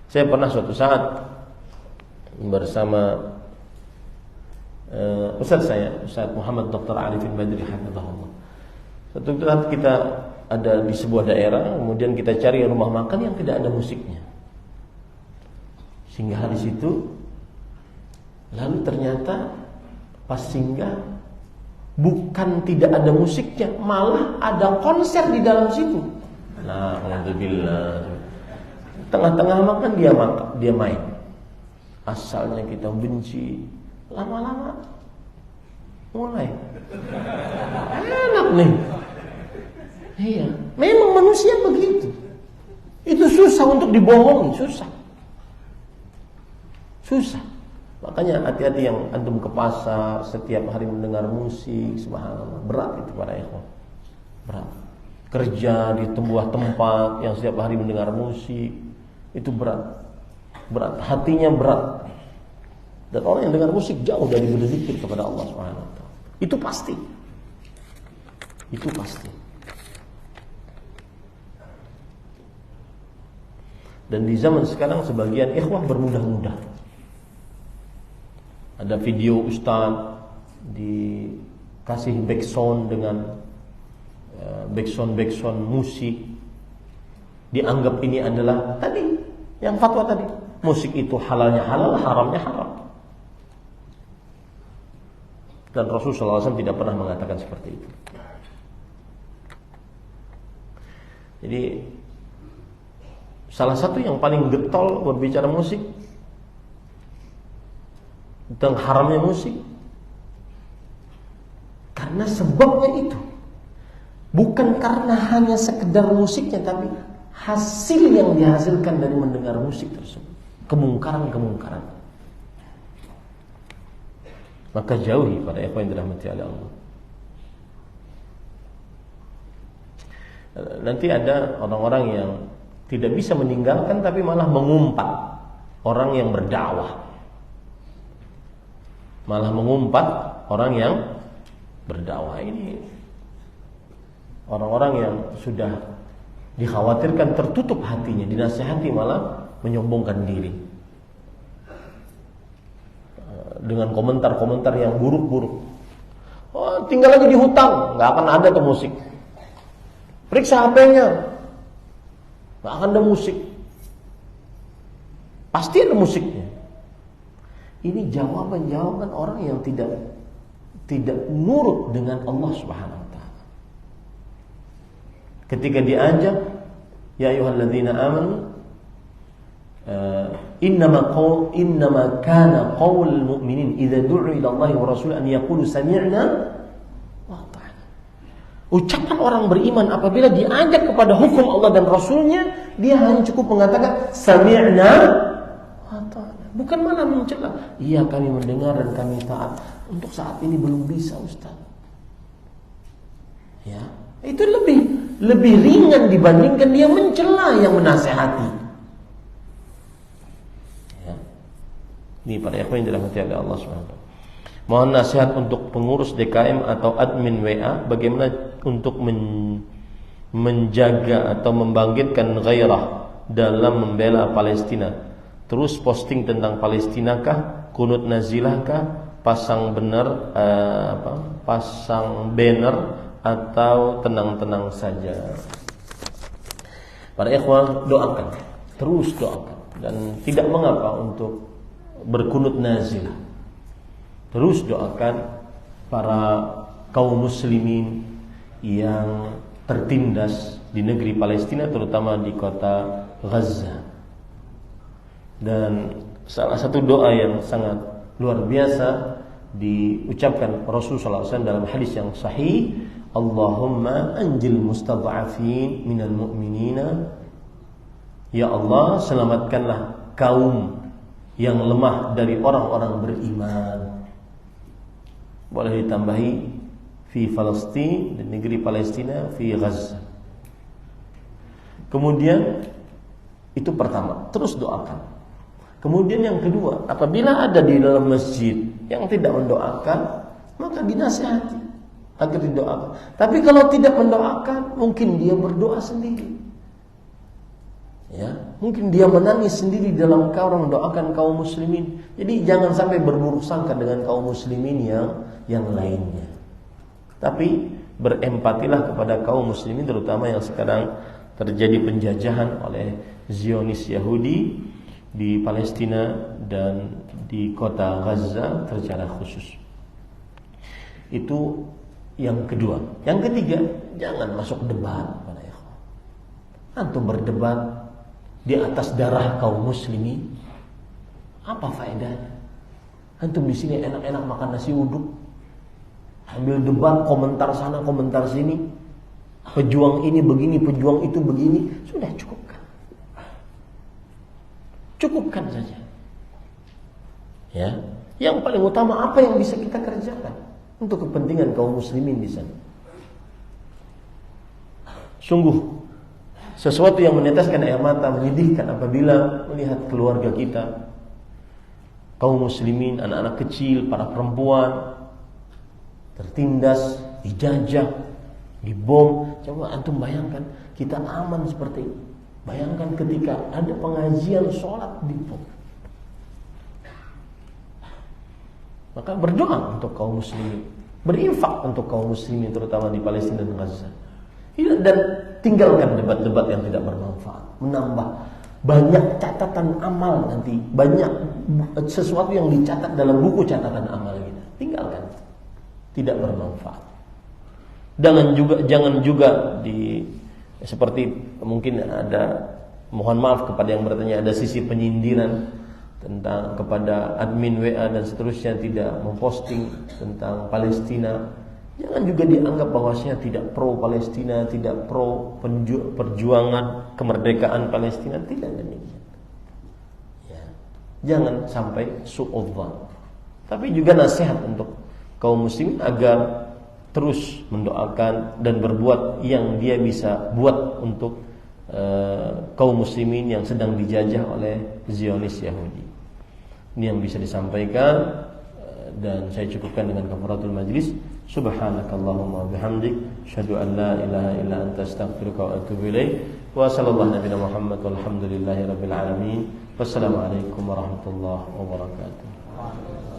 Speaker 1: Saya pernah suatu saat bersama Ustaz Muhammad Dr. Arifin Badri hafizahullah. Suatu saat kita ada di sebuah daerah, kemudian kita cari rumah makan yang tidak ada musiknya. Singgah di situ, lalu ternyata pas singgah bukan tidak ada musiknya, malah ada konser di dalam situ. Nah, alhamdulillah. Tengah-tengah makan dia main. Asalnya kita benci, lama-lama mulai enak nih. Iya, memang manusia begitu. Itu susah untuk dibohongi, susah. Makanya hati-hati yang antum ke pasar setiap hari mendengar musik, subhanallah, berat itu para ikhwan. Berat. Kerja di sebuah tempat yang setiap hari mendengar musik, itu berat. Hatinya berat. Dan orang yang dengar musik jauh dari berzikir kepada Allah Subhanahu wa taala. Itu pasti. Dan di zaman sekarang sebagian ikhwah bermudah-mudah. Ada video ustaz dikasih backsound dengan backsound musik. Dianggap ini adalah tadi yang fatwa tadi. Musik itu halalnya halal, haramnya haram. Dan Rasulullah SAW tidak pernah mengatakan seperti itu. Jadi salah satu yang paling getol berbicara musik tentang haramnya musik, karena sebabnya itu bukan karena hanya sekedar musiknya, tapi hasil yang dihasilkan dari mendengar musik tersebut, kemungkaran. Maka jauhi pada ikhwan yang dirahmati oleh Allah. Nanti ada orang-orang yang tidak bisa meninggalkan tapi malah mengumpat orang yang berdakwah. Ini orang-orang yang sudah dikhawatirkan tertutup hatinya, dinasihati malah menyombongkan diri dengan komentar-komentar yang buruk-buruk. Oh, tinggal lagi di hutan, nggak akan ada tuh musik. Periksa HP-nya, nggak akan ada musik. Pasti ada musiknya. Ini jawaban-jawaban orang yang tidak nurut dengan Allah Subhanahu wa taala. Ketika diajak, ya ayyuhalladzina amanu innama kana qaulul mu'minin idza du'u ila Allahi wa rasul an yaqulu sami'na wa ata'na. Ucapan orang beriman apabila diajak kepada hukum Allah dan Rasulnya, dia hanya cukup mengatakan sami'na wa ata'na. Bukan malah mencela. Iya, kami mendengar dan kami taat. Untuk saat ini belum bisa, Ustaz. Ya, itu lebih ringan dibandingkan dia mencela yang menasihati. Ini para ikhwan yang dirahmati oleh Allah SWT. Mohon nasihat untuk pengurus DKM atau admin WA, bagaimana untuk menjaga atau membangkitkan gairah dalam membela Palestina. Terus posting tentang Palestina kah, kunut nazilah kah, pasang banner atau tenang-tenang saja. Para ikhwan, doakan, terus doakan, dan tidak mengapa untuk berkunut nazilah. Terus doakan para kaum muslimin yang tertindas di negeri Palestina, terutama di kota Gaza. Dan salah satu doa yang sangat luar biasa diucapkan Rasulullah SAW dalam hadis yang sahih, Allahumma anjil mustad'afin minal mu'minina. Ya Allah, selamatkanlah kaum yang lemah dari orang-orang beriman. Boleh ditambahi fi Palestina, di negeri Palestina, fi Gaza. Kemudian itu pertama, terus doakan. Kemudian yang kedua, apabila ada di dalam masjid yang tidak mendoakan, maka dinasihati agar didoakan. Tapi kalau tidak mendoakan, mungkin dia berdoa sendiri. Ya, mungkin dia menangis sendiri dalam karung doakan kaum muslimin. Jadi jangan sampai berburuk sangka dengan kaum muslimin yang lainnya. Tapi berempatilah kepada kaum muslimin, terutama yang sekarang terjadi penjajahan oleh Zionis Yahudi di Palestina dan di kota Gaza secara khusus. Itu yang kedua. Yang ketiga, jangan masuk debat para ikhwan. Antum berdebat di atas darah kaum muslimin, apa faedahnya? Antum di sini enak-enak makan nasi uduk, ambil debat, komentar sana, komentar sini, pejuang ini begini, pejuang itu begini, sudah cukupkan. Cukupkan saja. Ya, yang paling utama apa yang bisa kita kerjakan untuk kepentingan kaum muslimin di sana. Sungguh sesuatu yang meneteskan air mata, menyedihkan apabila melihat keluarga kita, kaum muslimin, anak-anak kecil, para perempuan tertindas, dijajah, dibom. Coba antum bayangkan, kita aman seperti ini. Bayangkan ketika ada pengajian sholat dibom. Maka berdoa untuk kaum muslimin, berinfak untuk kaum muslimin, terutama di Palestina dan Gaza. Dan tinggalkan debat-debat yang tidak bermanfaat, menambah banyak catatan amal nanti, banyak sesuatu yang dicatat dalam buku catatan amal kita. Tinggalkan, tidak bermanfaat. Jangan juga seperti mungkin ada, mohon maaf kepada yang bertanya, ada sisi penyindiran tentang kepada admin WA dan seterusnya, tidak memposting tentang Palestina. Jangan juga dianggap bahwasanya tidak pro Palestina, tidak pro perjuangan kemerdekaan Palestina, tidak demikian. Ya. Jangan sampai su'udzan. Tapi juga nasihat untuk kaum muslimin agar terus mendoakan dan berbuat yang dia bisa buat untuk kaum muslimin yang sedang dijajah oleh Zionis Yahudi. Ini yang bisa disampaikan, dan saya cukupkan dengan kafaratul majlis. Subhanakallahumma bihamdik, asyhadu an la ilaha illa anta, astaghfiruka wa atubu ilaik. Wa sallallahu nabiyana Muhammad walhamdulillahi rabbil alamin. Wassalamualaikum warahmatullahi wabarakatuh.